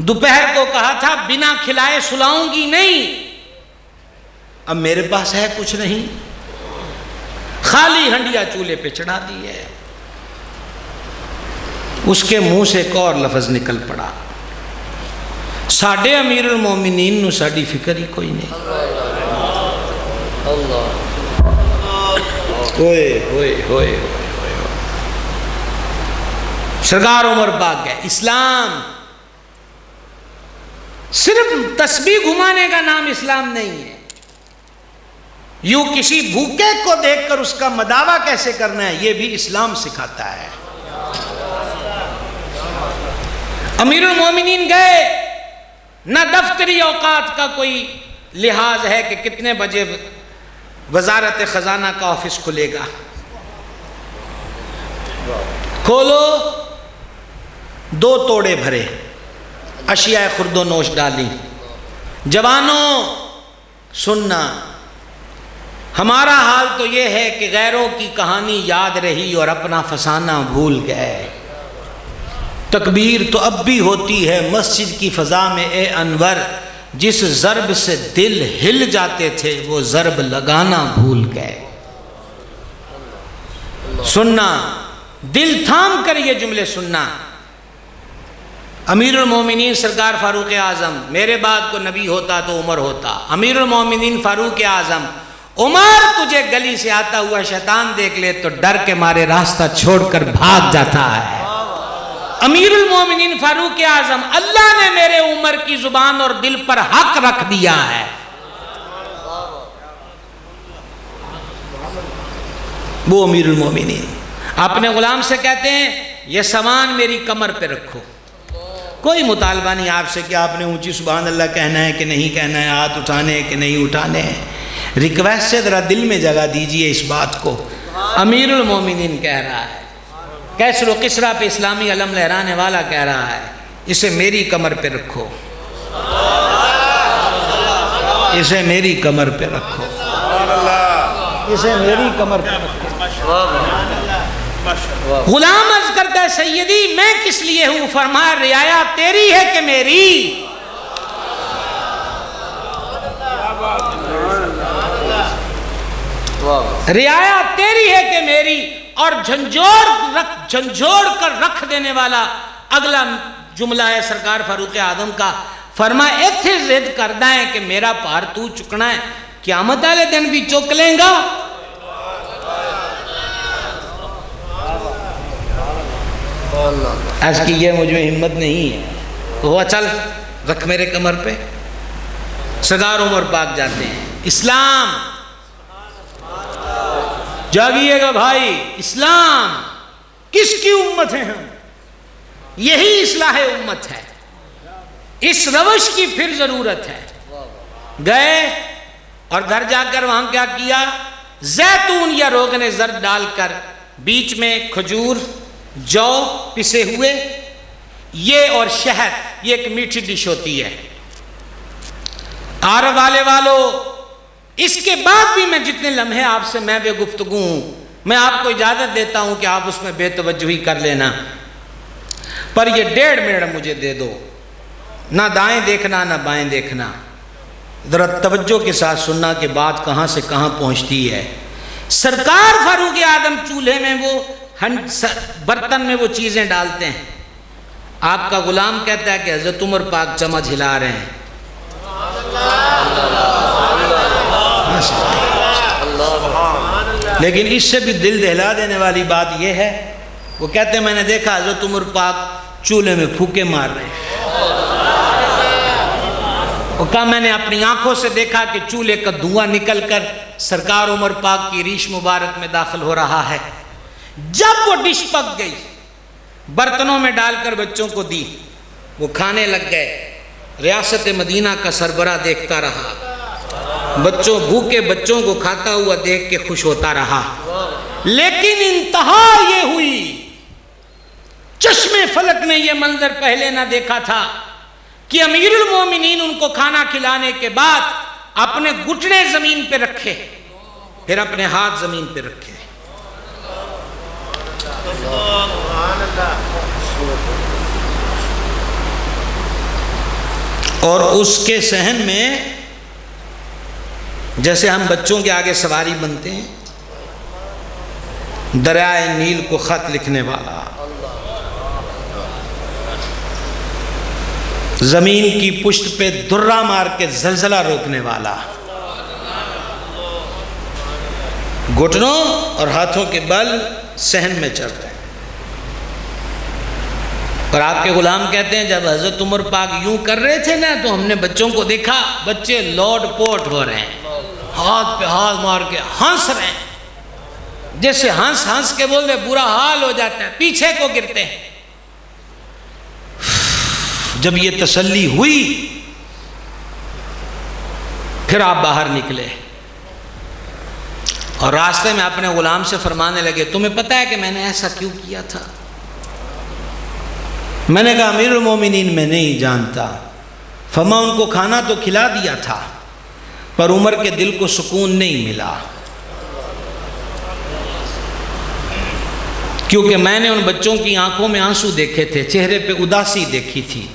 दोपहर को कहा था बिना खिलाए सुलाऊंगी नहीं। अब मेरे पास है कुछ नहीं, खाली हंडिया चूल्हे पे चढ़ा दी है। उसके मुंह से एक और लफ्ज निकल पड़ा, साडे अमीरुल मोमिनीन नूं साडी फिक्र ही कोई नहीं। सरकार उमर पाक है। इस्लाम सिर्फ तस्बीह घुमाने का नाम इस्लाम नहीं है। यूं किसी भूखे को देखकर उसका मदावा कैसे करना है ये भी इस्लाम सिखाता है। अमीरुल मोमिनीन गए, ना दफ्तरी औकात का कोई लिहाज है कि कितने बजे वजारत खजाना का ऑफिस खुलेगा। खोलो, 2 तोड़े भरे, अशिया खुर्दो नोश डाली। जवानों सुनना, हमारा हाल तो ये है कि गैरों की कहानी याद रही और अपना फसाना भूल गए। तकबीर तो अब भी होती है मस्जिद की फ़ज़ा में ए अनवर, जिस ज़र्ब से दिल हिल जाते थे वो ज़र्ब लगाना भूल गए। सुनना, दिल थाम कर ये जुमले सुनना। अमीरुल मोमिनीन सरकार फारूक आज़म, मेरे बाद को नबी होता तो उमर होता। अमीरुल मोमिनीन फारूक आज़म, उमर तुझे गली से आता हुआ शैतान देख ले तो डर के मारे रास्ता छोड़कर भाग जाता है। अमीरुल मोमिनीन फारूक आज़म, अल्लाह ने मेरे उमर की जुबान और दिल पर हक रख दिया है। वो अमीरुल मोमिनीन अपने गुलाम से कहते हैं ये सामान मेरी कमर पे रखो। कोई मुतालबा नहीं आपसे कि आपने ऊंची सुभान अल्लाह कहना है कि नहीं कहना है, हाथ उठाने हैं कि नहीं उठाने हैं। रिक्वेस्ट से जरा दिल में जगह दीजिए इस बात को। अमीरुल मोमिनीन कह रहा है, कैसरो किसरा पे इस्लामी अलम लहराने वाला कह रहा है, इसे मेरी कमर पे रखो, इसे मेरी कमर पे रखो, इसे मेरी कमर पे रखो। गुलाम अर्ज करता है सैयदी मैं किस लिए हूं? फरमाया रियाया तेरी है कि मेरी? रियाया तेरी है कि मेरी? और झंझोड़ कर रख देने वाला अगला जुमला है सरकार फारूक आदम का। फरमाया इत्थे जिद करदा है कि मेरा भार तू चुकना है, क़यामत वाले दिन भी चुक लेगा। ऐसी ये मुझ में हिम्मत नहीं है। तो चल रख मेरे कमर पे। सरकार उमर पाक जाते हैं। इस्लाम जागिएगा भाई, इस्लाम किसकी उम्मत है? हम यही इस्लाह उम्मत है। इस रवश की फिर जरूरत है। गए और घर जाकर वहां क्या किया? जैतून या रोगने जर्द डालकर बीच में खजूर, जौ पिसे हुए, ये और शहद, ये एक मीठी डिश होती है। आरब वालों, इसके बाद भी मैं जितने लम्हे आपसे मैं बेगुफ्तगू हूं, मैं आपको इजाजत देता हूं कि आप उसमें बेतवज्जुही कर लेना, पर ये 1.5 मिनट मुझे दे दो। ना दाएं देखना ना बाएं देखना, जरा तवज्जो के साथ सुनना कि बात कहां से कहां पहुंचती है। सरकार फारूक आदम चूल्हे में वो बर्तन में वो चीजें डालते हैं। आपका गुलाम कहता है कि हजरत उमर पाक चम्मच हिला रहे हैं। लेकिन इससे भी दिल दहला देने वाली बात यह है, वो कहते हैं मैंने देखा हजरत उमर पाक चूल्हे में फूके मार रहे हैं। वो कहा मैंने अपनी आंखों से देखा कि चूल्हे का धुआं निकलकर सरकार उमर पाक की रीश मुबारक में दाखिल हो रहा है। जब वो डिश पक गई, बर्तनों में डालकर बच्चों को दी, वो खाने लग गए। रियासत मदीना का सरबरा देखता रहा, बच्चों भूखे बच्चों को खाता हुआ देख के खुश होता रहा। लेकिन इंतहा ये हुई, चश्मे फलक ने यह मंजर पहले ना देखा था कि अमीरुल मोमिनीन उनको खाना खिलाने के बाद अपने घुटने जमीन पे रखे, फिर अपने हाथ जमीन पे रखे। और उसके सहन में जैसे हम बच्चों के आगे सवारी बनते हैं, दरियाए नील को खत लिखने वाला, जमीन की पुष्ट पे दुर्रा मार के जलजला रोकने वाला, घुटनों और हाथों के बल सहन में चढ़ रहे हैं। और आपके गुलाम कहते हैं जब हजरत उमर पाक यूं कर रहे थे ना तो हमने बच्चों को देखा, बच्चे लौट पोट हो रहे हैं, हाथ पे हाथ मार के हंस रहे हैं, जैसे हंस हंस के बोल रहे बुरा हाल हो जाता है, पीछे को गिरते हैं। जब ये तसल्ली हुई फिर आप बाहर निकले और रास्ते में अपने गुलाम से फरमाने लगे, तुम्हें पता है कि मैंने ऐसा क्यों किया था? मैंने कहा अमीरुल मोमिनीन मैं नहीं जानता। फरमा उनको खाना तो खिला दिया था पर उमर के दिल को सुकून नहीं मिला, क्योंकि मैंने उन बच्चों की आंखों में आंसू देखे थे, चेहरे पे उदासी देखी थी,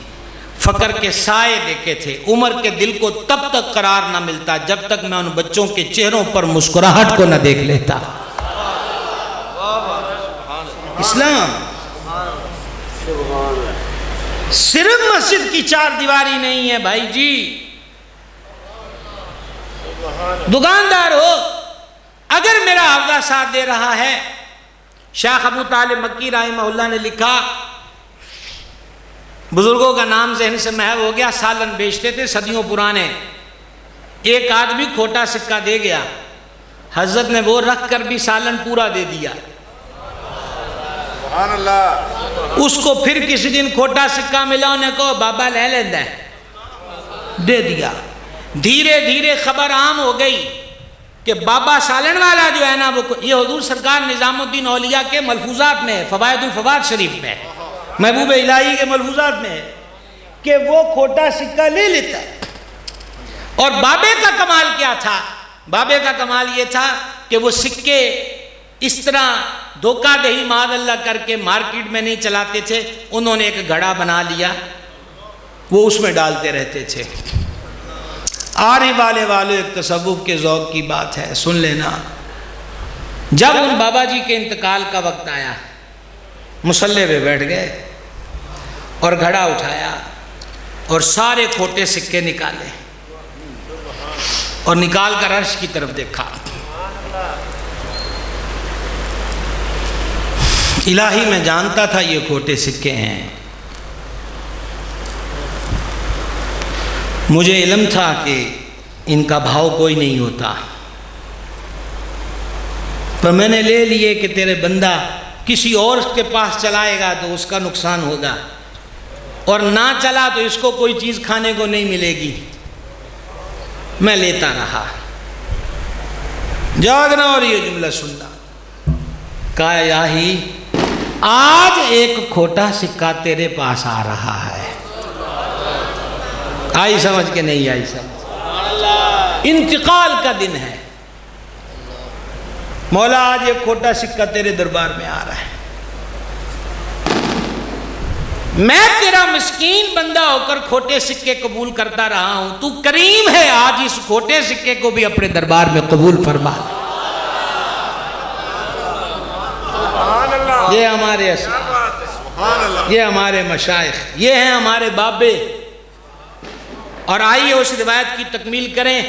फकर के साए देखे थे। उमर के दिल को तब तक करार ना मिलता जब तक मैं उन बच्चों के चेहरों पर मुस्कुराहट को ना देख लेता। इस्लाम सिर्फ मस्जिद की चार दीवारी नहीं है भाई जी। दुकानदार हो, अगर मेरा हावजा साथ दे रहा है, शेख अबू तालिब मक्की रहमहुल्लाह ने लिखा, बुजुर्गों का नाम ज़हन से महव हो गया, सालन बेचते थे सदियों पुराने। एक आदमी खोटा सिक्का दे गया, हजरत ने वो रख कर भी सालन पूरा दे दिया। उसको फिर किसी दिन खोटा सिक्का मिला, उन्हें कहो बाबा ले लेता है, दे दिया। धीरे धीरे खबर आम हो गई कि बाबा सालन वाला जो है ना वो, ये हुजूर सरकार निजामुद्दीन औलिया के मलफूजात में है, फवायदुल फवाद शरीफ में, महबूब इलाही के मलफूजात में है कि वो खोटा सिक्का ले लेता है। और बाबे का कमाल क्या था? बाबे का कमाल ये था कि वो सिक्के इस तरह धोखा दही माद अल्लाह करके मार्केट में नहीं चलाते थे, उन्होंने एक घड़ा बना लिया, वो उसमें डालते रहते थे। आने वाले एक तसव्वुफ के ज़ौक़ की बात है, सुन लेना। जब उन बाबा जी के इंतकाल का वक्त आया, मुसल्ले पे बैठ गए और घड़ा उठाया और सारे खोटे सिक्के निकाले और निकाल कर अर्श की तरफ देखा। इलाही मैं जानता था ये खोटे सिक्के हैं, मुझे इल्म था कि इनका भाव कोई नहीं होता, पर मैंने ले लिए कि तेरे बंदा किसी और के पास चलाएगा तो उसका नुकसान होगा, और ना चला तो इसको कोई चीज़ खाने को नहीं मिलेगी। मैं लेता रहा, जागना और ये जुमला सुनना। कहा इलाही आज एक खोटा सिक्का तेरे पास आ रहा है। आई समझ के नहीं आई समझ, इंतकाल का दिन है, मौला आज एक खोटा सिक्का तेरे दरबार में आ रहा है। मैं तेरा मिस्कीन बंदा होकर खोटे सिक्के कबूल करता रहा हूं, तू करीम है, आज इस खोटे सिक्के को भी अपने दरबार में कबूल फरमा। ये हमारे ये हमारे मशाइख, ये हैं हमारे बाबे। और आइए उस रिवायत की तकमील करें,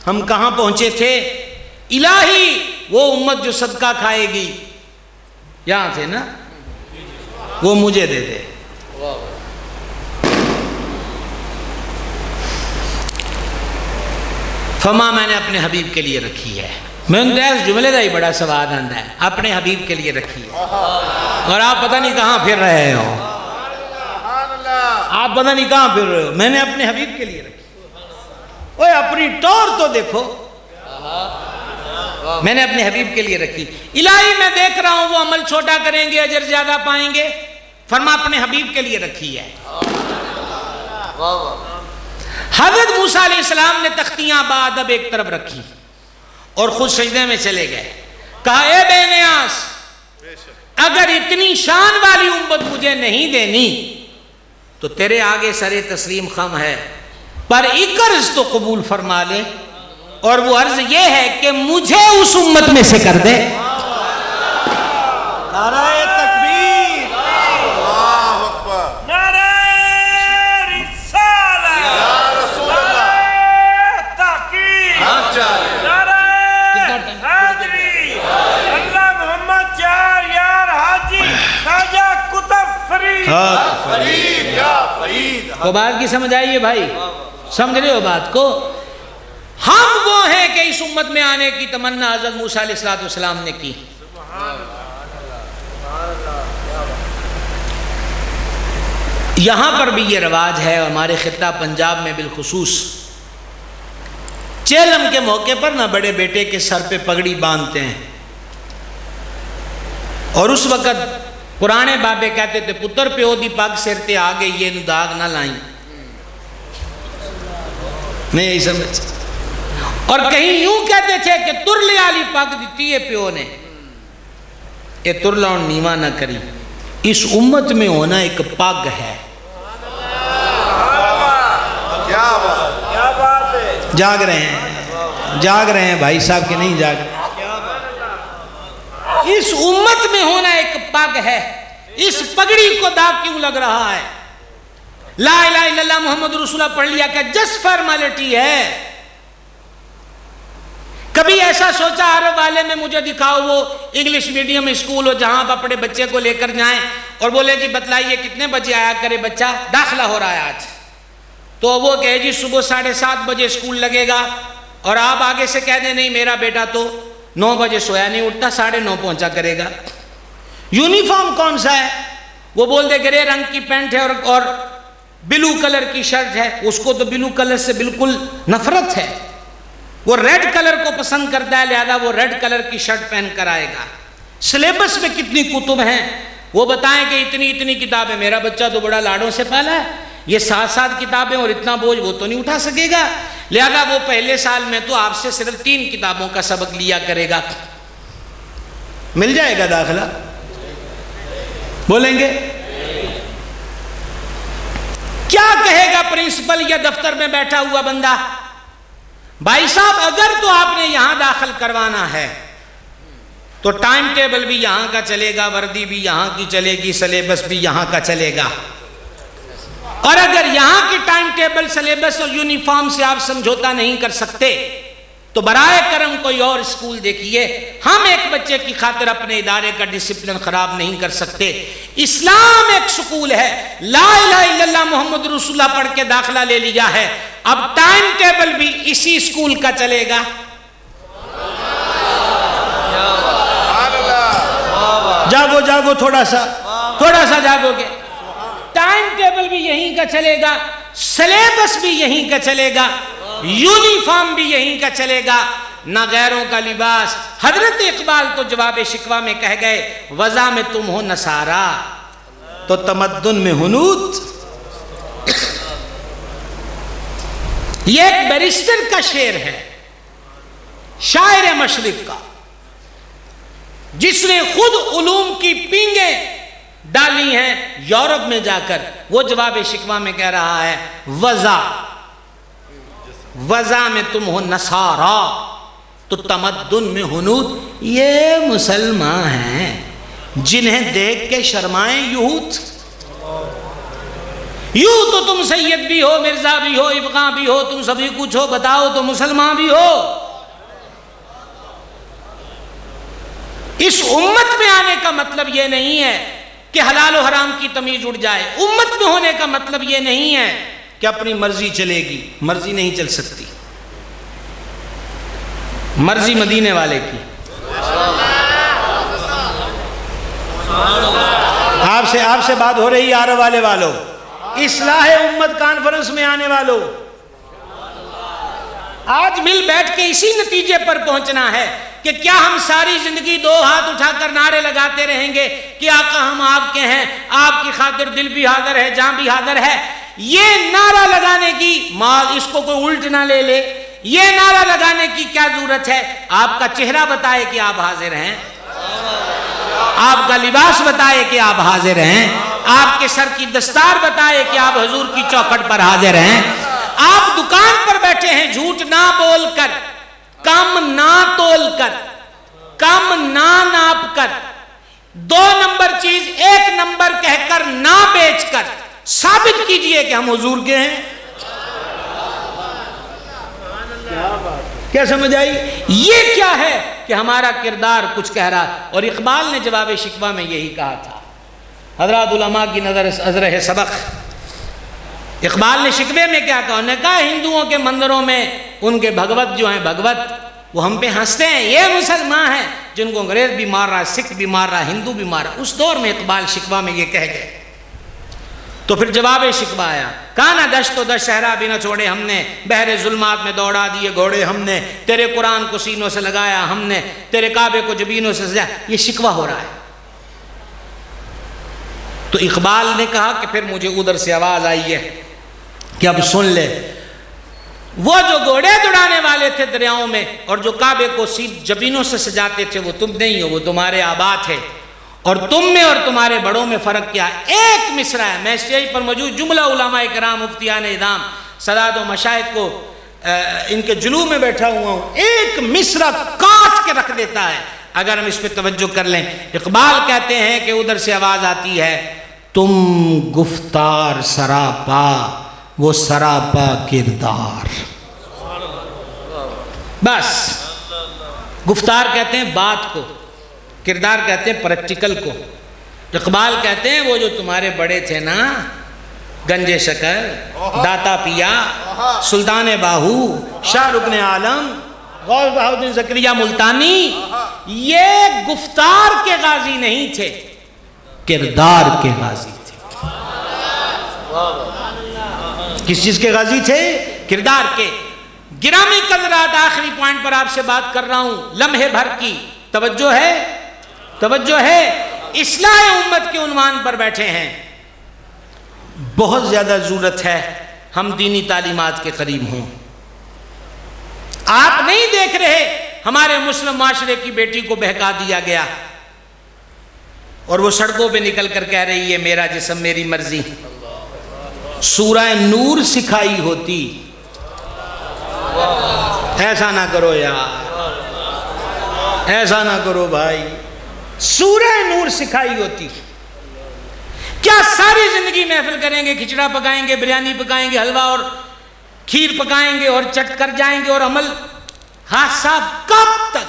हम कहाँ पहुँचे थे। इलाही वो उम्मत जो सदका खाएगी, यहाँ थे ना, वो मुझे दे दे। फमा मैंने अपने हबीब के लिए रखी है। मैं इस जुमले का ही बड़ा स्वाद आंदा है, अपने हबीब के लिए रखी है। और आप पता नहीं कहाँ फिर रहे हो, आप पता नहीं कहाँ फिर रहे हो, मैंने अपने हबीब के लिए रखी। ओए अपनी टौर तो देखो, मैंने अपने हबीब के लिए रखी। इलाही मैं देख रहा हूं वो अमल छोटा करेंगे अजर ज्यादा पाएंगे, फरमा अपने हबीब के लिए रखी है। हज़रत मूसा अलैहिस्सलाम ने तख्तियां बाअदब एक तरफ रखी और खुद सजदे में चले गए। कहा ए बेनियास, अगर इतनी शान वाली उम्मत मुझे नहीं देनी तो तेरे आगे सरे तस्लीम खम है, पर एक अर्ज तो कबूल फरमा ले, और वो अर्ज ये है कि मुझे उस उम्मत में से कर दे। नाराए तकबीर, अल्लाहु अकबर, नाराए रिसालत, या रसूल अल्लाह, नाराए तहकीक, नाराए हैदरी। तो बात की समझ आई है भाई? समझ रहे हो बात को? हम वो हैं कि इस उम्मत में आने की तमन्ना हज़रत मूसा अलैहिस्सलाम ने की। यहां पर भी ये रवाज है, हमारे खित्ता पंजाब में बिलखुसूस चेलम के मौके पर ना बड़े बेटे के सर पे पगड़ी बांधते हैं, और उस वक़्त पुराने बाबे कहते थे पुत्र प्यो दी पग सिर ते आ गई ये दाग ना लाई, नहीं यही समझ। और कहीं यूं कहते थे कि तुरले वाली पग दी है प्यो ने, ये तुरला नीवा ना करी। इस उम्मत में होना एक पग है। क्या बात है? जाग रहे हैं, जाग रहे हैं भाई साहब के नहीं जाग रहे। इस उम्मत में होना एक पग है। इस पगड़ी को दाग क्यों लग रहा है? ला इलाहा इल्लल्लाह मोहम्मद रसूलुल्लाह पढ़ लिया क्या जस्ट फॉर्मेलिटी है? कभी ऐसा सोचा अरब वाले में मुझे दिखाओ वो इंग्लिश मीडियम स्कूल हो जहां आप अपने बच्चे को लेकर जाएं और बोले जी बतलाइए कितने बजे आया करे बच्चा, दाखिला हो रहा है आज, तो वो कहे जी सुबह 7:30 बजे स्कूल लगेगा, और आप आगे से कह दें नहीं मेरा बेटा तो 9 बजे सोया नहीं उठता, 9:30 पहुंचा करेगा। यूनिफॉर्म कौन सा है? वो बोल दे ग्रे रंग की पैंट है और ब्लू कलर की शर्ट है, उसको तो ब्लू कलर से बिल्कुल नफरत है, वो रेड कलर को पसंद करता है, लिहाजा वो रेड कलर की शर्ट पहन कर आएगा। सिलेबस में कितनी कुतुब हैं वो बताएं कि इतनी इतनी किताबें, मेरा बच्चा तो बड़ा लाडों से पाला है, ये 7 किताबें और इतना बोझ वो तो नहीं उठा सकेगा, लिहाजा वो पहले साल में तो आपसे सिर्फ 3 किताबों का सबक लिया करेगा। मिल जाएगा दाखिला? बोलेंगे? क्या कहेगा प्रिंसिपल या दफ्तर में बैठा हुआ बंदा? भाई साहब अगर तो आपने यहां दाखिल करवाना है तो टाइम टेबल भी यहां का चलेगा, वर्दी भी यहां की चलेगी, सिलेबस भी यहां का चलेगा। और अगर यहां की टाइम टेबल, सिलेबस और यूनिफॉर्म से आप समझौता नहीं कर सकते तो बराए करम कोई और स्कूल देखिए। हम एक बच्चे की खातिर अपने इदारे का डिसिप्लिन खराब नहीं कर सकते। इस्लाम एक स्कूल है, ला इलाहा इल्लल्लाह मोहम्मद रसूलुल्लाह पढ़ के दाखिला ले लिया है, अब टाइम टेबल भी इसी स्कूल का चलेगा। जागो जागो, थोड़ा सा जागोगे, टाइम टेबल भी यहीं का चलेगा, सिलेबस भी यहीं का चलेगा, यूनिफॉर्म भी यहीं का चलेगा, ना गैरों का लिबास। हजरत इकबाल तो जवाब शिकवा में कह गए वज़ा में तुम हो नसारा तो तमद्दुन में हुनूत। ये एक बैरिस्टर का शेर है, शायर मशरिक का, जिसने खुद उलूम की पींगे डाली हैं यूरोप में जाकर। वो जवाब शिकवा में कह रहा है वज़ा में तुम हो नसारा तो तमद्दुन में हुनूत। ये मुसलमान हैं जिन्हें देख के शर्माएं यूथ। यूं तो तुम सैयद भी हो, मिर्जा भी हो, इब्का भी हो, तुम सभी कुछ हो, बताओ तो मुसलमान भी हो। इस उम्मत में आने का मतलब यह नहीं है कि हलाल और हराम की तमीज उड़ जाए। उम्मत में होने का मतलब यह नहीं है कि अपनी मर्जी चलेगी, मर्जी नहीं चल सकती, मर्जी मदीने वाले की। आपसे बात हो रही आर वाले वालों, इस्लाह उम्मत कॉन्फ्रेंस में आने वालों, आज मिल बैठ के इसी नतीजे पर पहुंचना है कि क्या हम सारी जिंदगी 2 हाथ उठाकर नारे लगाते रहेंगे कि आका हम आपके हैं, आपकी खातिर दिल भी हाजिर है, जान भी हाजिर है। ये नारा लगाने की माल इसको कोई उल्ट ना ले ले, ये नारा लगाने की क्या जरूरत है? आपका चेहरा बताए कि आप हाजिर हैं, आपका लिबास बताए कि आप हाजिर हैं, आपके सर की दस्तार बताए कि आप हुजूर की चौखट पर हाजिर हैं। आप दुकान पर बैठे हैं झूठ ना बोलकर, कम ना तोल कर, कम ना नाप कर, 2 नंबर चीज 1 नंबर कहकर ना बेचकर साबित कीजिए कि हम हुजूर के हैं। क्या समझ आई? ये क्या है कि हमारा किरदार कुछ कह रहा। और इकबाल ने जवाब शिकवा में यही कहा था, हज़रात उलमा की नज़र है सबक। इकबाल ने शिकवे में क्या कहा, उन्होंने कहा हिंदुओं के मंदिरों में उनके भगवत जो हैं भगवत वो हम पे हंसते हैं, ये मुसलमान हैं जिनको अंग्रेज भी मार रहा, सिख भी मार रहा, हिंदू भी मार रहा। उस दौर में इकबाल शिकवा में ये कह गए। तो फिर जवाब शिकवा आया, कहा ना दश्त दशहरा भी न छोड़े हमने, बहरे जुल्मात में दौड़ा दिए घोड़े हमने, तेरे कुरान को सीनों से लगाया हमने, तेरे काबे को जबीनों से सजाया। ये शिकवा हो रहा है। तो इकबाल ने कहा कि फिर मुझे उधर से आवाज आई है कि अब सुन ले, वो जो घोड़े दौड़ाने वाले थे दरियाओं में और जो काबे को जबीनों से सजाते थे वो तुम नहीं हो, वो तुम्हारे आबा थे। और तुम में और तुम्हारे बड़ों में फ़र्क क्या है? एक मिसरा है, मैं स्टेज पर मौजूद जुमला उलमा इकराम मुफ्तियान इदाम सदात व मशाइख को इनके जुलू में बैठा हुआ हूँ, एक मिसरा काट के रख देता है अगर हम इस पर तवज्जो कर लें। इकबाल कहते हैं कि उधर से आवाज़ आती है, तुम गुफ्तार सरापा वो सरापा किरदार। बस गुफ्तार कहते हैं बात को, किरदार कहते हैं प्रैक्टिकल को। इकबाल कहते हैं वो जो तुम्हारे बड़े थे ना, गंजे शकर, दाता पिया, सुल्तान बाहू, शाहरुख ने आलम, गौस बहाउद्दीन ज़करिया मुल्तानी, ये गुफ्तार के गाजी नहीं थे, किरदार के गाजी थे। किस चीज के गाजी थे? किरदार के। गिरामी कदरात, आखिरी पॉइंट पर आपसे बात कर रहा हूं, लम्हे भर की तवज्जो है, तवज्जो है। इस्लाह उम्मत के उन्वान पर बैठे हैं, बहुत ज्यादा जरूरत है हम दीनी तालीमात के करीब हों। आप नहीं देख रहे हमारे मुस्लिम माशरे की बेटी को बहका दिया गया और वो सड़कों पे निकल कर कह रही है मेरा जिस्म मेरी मर्जी। सूरह नूर सिखाई होती, ऐसा ना करो यार, ऐसा ना करो भाई, सूरह नूर सिखाई होती। क्या सारी जिंदगी महफिल करेंगे, खिचड़ा पकाएंगे, बिरयानी पकाएंगे, हलवा और खीर पकाएंगे और चट कर जाएंगे और अमल हाथ साफ? कब तक?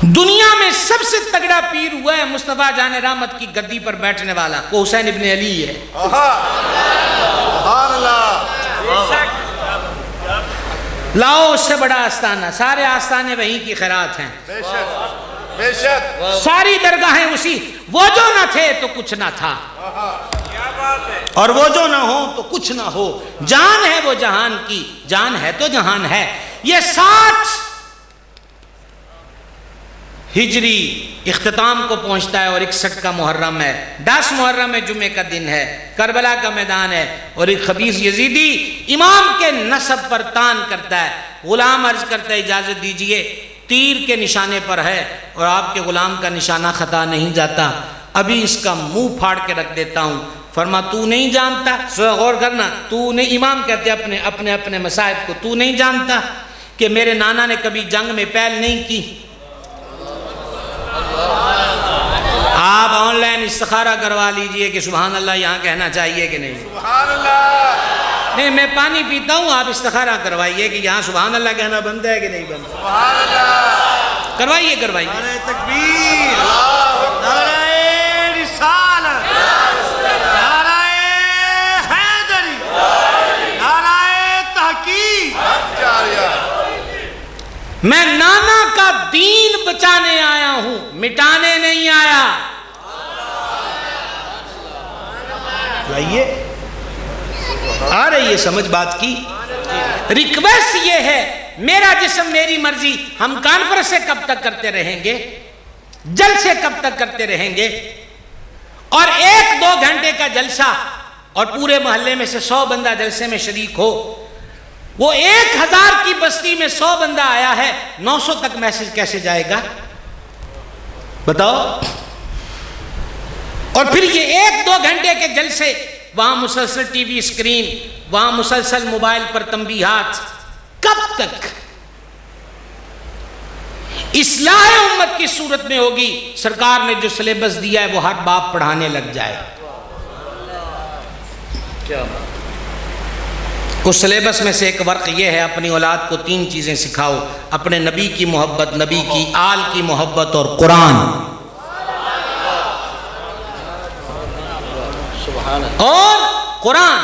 दुनिया में सबसे तगड़ा पीर हुआ है मुस्तफा जान रहमत की गद्दी पर बैठने वाला, वो हुसैन इब्न अली है। लाओ उससे बड़ा आस्थाना, सारे आस्थाने वहीं की खैरात हैं, बेशक सारी दरगाहें उसी। वो जो ना थे तो कुछ ना था, और वो जो ना हो तो कुछ ना हो। जान है वो जहान की, जान है तो जहान है। ये 60 हिजरी इख्तिताम को पहुंचता है और 61 का मुहर्रम है, 10 मुहर्रम में जुमे का दिन है, करबला का मैदान है और एक खबीस यजीदी इमाम के नसब पर तान करता है। गुलाम अर्ज करता है इजाज़त दीजिए, तीर के निशाने पर है और आपके गुलाम का निशाना खता नहीं जाता, अभी इसका मुंह फाड़ के रख देता हूँ। फरमा तू नहीं जानता, गौर करना, तू नहीं, इमाम कहते अपने अपने अपने मसाइब को, तू नहीं जानता कि मेरे नाना ने कभी जंग में पहल नहीं की। आप ऑनलाइन इस्तिखारा करवा लीजिए कि सुभान अल्लाह यहाँ कहना चाहिए कि नहीं। सुभान अल्लाह। नहीं, मैं पानी पीता हूँ, आप इस्तिखारा करवाइए कि यहाँ सुभान अल्लाह कहना बनता है कि नहीं बनता। सुभान अल्लाह करवाइए, करवाइए। नारे तकबीर, नारे रिसालत, नारे हैदरी, नारे तहकीक। मैं नाना का दीन बचाने आया हूं, मिटाने नहीं आया। लाइए, आ रही है समझ बात की। रिक्वेस्ट ये है, मेरा जिस्म मेरी मर्जी। हम कॉन्फ्रेंस से कब तक करते रहेंगे, जलसे कब तक करते रहेंगे? और 1-2 घंटे का जलसा और पूरे मोहल्ले में से 100 बंदा जलसे में शरीक हो, वो 1000 की बस्ती में 100 बंदा आया है, 900 तक मैसेज कैसे जाएगा बताओ? और फिर ये 1-2 घंटे के जलसे, वहां मुसलसल टीवी स्क्रीन, वहां मुसलसल मोबाइल पर तंबीहात, कब तक? इस्लाह उम्मत की सूरत में होगी सरकार ने जो सिलेबस दिया है वो हर बाप पढ़ाने लग जाए। क्या उस सिलेबस में से एक वर्क ये है, अपनी औलाद को 3 चीज़ें सिखाओ, अपने नबी की मोहब्बत, नबी की आल की मोहब्बत और कुरान। और कुरान।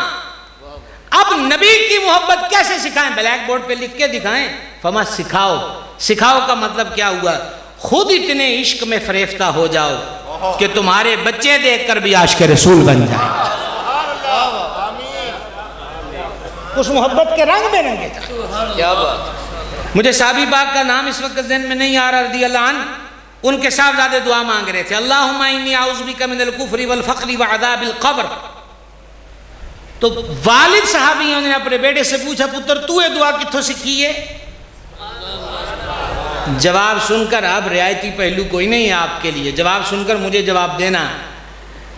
अब नबी की मोहब्बत कैसे सिखाएं? ब्लैक बोर्ड पे लिख के दिखाएं? फमा सिखाओ। सिखाओ का मतलब क्या हुआ? खुद इतने इश्क में फरेफ्ता हो जाओ कि तुम्हारे बच्चे देखकर भी आशिक रसूल बन जाए। उस मोहब्बत के रंग में रंगे। क्या बात। मुझे साहबी बाग का नाम इस वक्त ज़हन में नहीं आ रहा, रज़ियल्लाहु अन्हु। उनके साहबजादे दुआ मांग रहे थे, अल्लाहुम्मा इन्नी आऊज़ु बिका मिनल कुफ्रि वल फ़क़्रि व अज़ाबिल क़ब्र। तो वालिद सहाबियों ने अपने बेटे से पूछा, पुत्र तू ये दुआ कित्थों सीखी है? जवाब सुनकर, अब रियायती पहलू कोई नहीं है आपके लिए, जवाब सुनकर मुझे जवाब देना।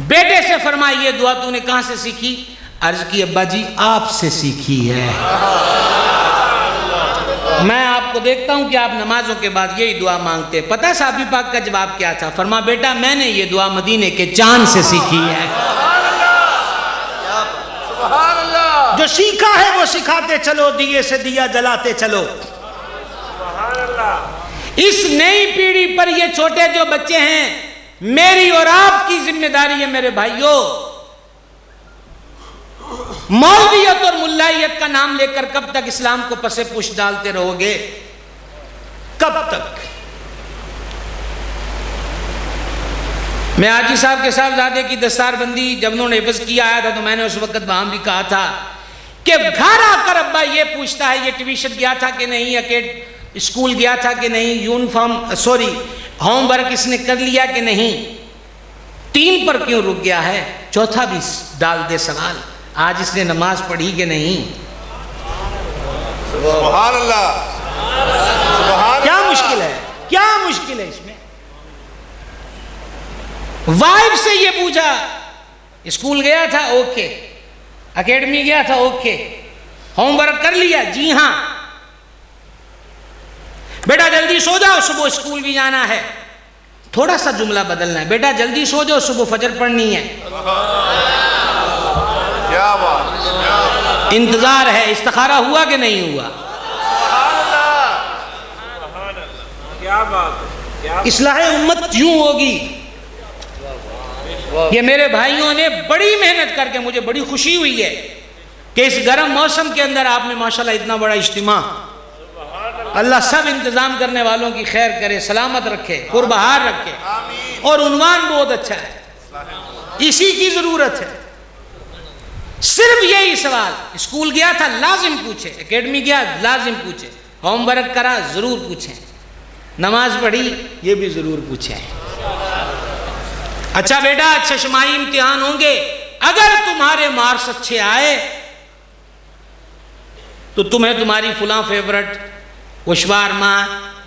बेटे से फरमाई ये दुआ तूने कहाँ से सीखी? अर्ज की अब्बा जी आपसे सीखी है। मैं आपको देखता हूं कि आप नमाजों के बाद यही दुआ मांगते हैं। पता साहबी पाक का जवाब क्या था? फरमा बेटा मैंने ये दुआ मदीने के चांद से सीखी है। जो सीखा है वो सिखाते चलो, दिए से दिया जलाते चलो। इस नई पीढ़ी पर ये छोटे जो बच्चे हैं, मेरी और आपकी जिम्मेदारी है मेरे भाइयों। मौलवियत और मुल्लाइयत का नाम लेकर कब तक इस्लाम को पसे पुश डालते रहोगे? कब तक? मैं हाजी साहब के साहबजादे की दस्तारबंदी जब उन्होंने हिफ्ज़ किया आया था तो मैंने उस वक्त वहां भी कहा था कि घर आकर अब्बा ये पूछता है ये ट्यूशन गया था कि नहीं, स्कूल गया था कि नहीं, यूनिफॉर्म सॉरी होमवर्क इसने कर लिया कि नहीं, 3 पर क्यों रुक गया है, चौथा भी डाल दे सवाल, आज इसने नमाज पढ़ी कि नहीं। सुभान अल्लाह। क्या मुश्किल है? क्या मुश्किल है इसमें? वाइफ से ये पूछा, स्कूल गया था? ओके। एकेडमी गया था? ओके। होमवर्क कर लिया? जी हां। बेटा जल्दी सो जाओ, सुबह स्कूल भी जाना है। थोड़ा सा जुमला बदलना है, बेटा जल्दी सो जाओ, सुबह फजर पढ़नी है। क्या बात। इंतजार है, इस्तिखारा हुआ कि नहीं हुआ? क्या बात। इस्लाह उम्मत यूं होगी। ये मेरे भाइयों ने बड़ी मेहनत करके, मुझे बड़ी खुशी हुई है कि इस गर्म मौसम के अंदर आपने माशाल्लाह इतना बड़ा इज्तिमा, अल्लाह सब इंतजाम करने वालों की खैर करे, सलामत रखे, कुरबहार रखे। और उन्वान बहुत अच्छा है, इसी की जरूरत है। सिर्फ यही सवाल, स्कूल गया था लाजिम पूछे, एकेडमी गया लाजिम पूछे, होमवर्क करा जरूर पूछें, नमाज पढ़ी ये भी जरूर पूछें। अच्छा बेटा चश्माई इम्तिहान होंगे, अगर तुम्हारे मार्क्स अच्छे आए तो तुम्हें तुम्हारी फुला फेवरेट वो शवारमा,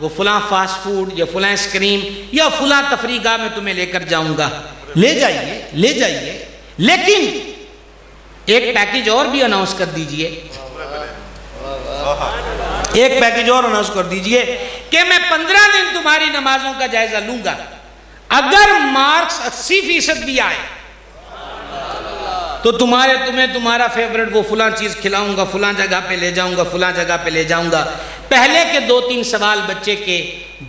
वो फुला फास्ट फूड या फुला आइसक्रीम या फुला तफरीगा में तुम्हें लेकर जाऊंगा। ले जाइए, ले जाइए, लेकिन एक पैकेज और भी अनाउंस कर दीजिए, एक पैकेज और अनाउंस कर दीजिए कि मैं 15 दिन तुम्हारी नमाजों का जायजा लूंगा, अगर मार्क्स 80% भी आए तो तुम्हें तुम्हारा फेवरेट वो फुला चीज खिलाऊंगा, फुला जगह पे ले जाऊंगा, फुला जगह पे ले जाऊंगा। पहले के 2-3 सवाल बच्चे के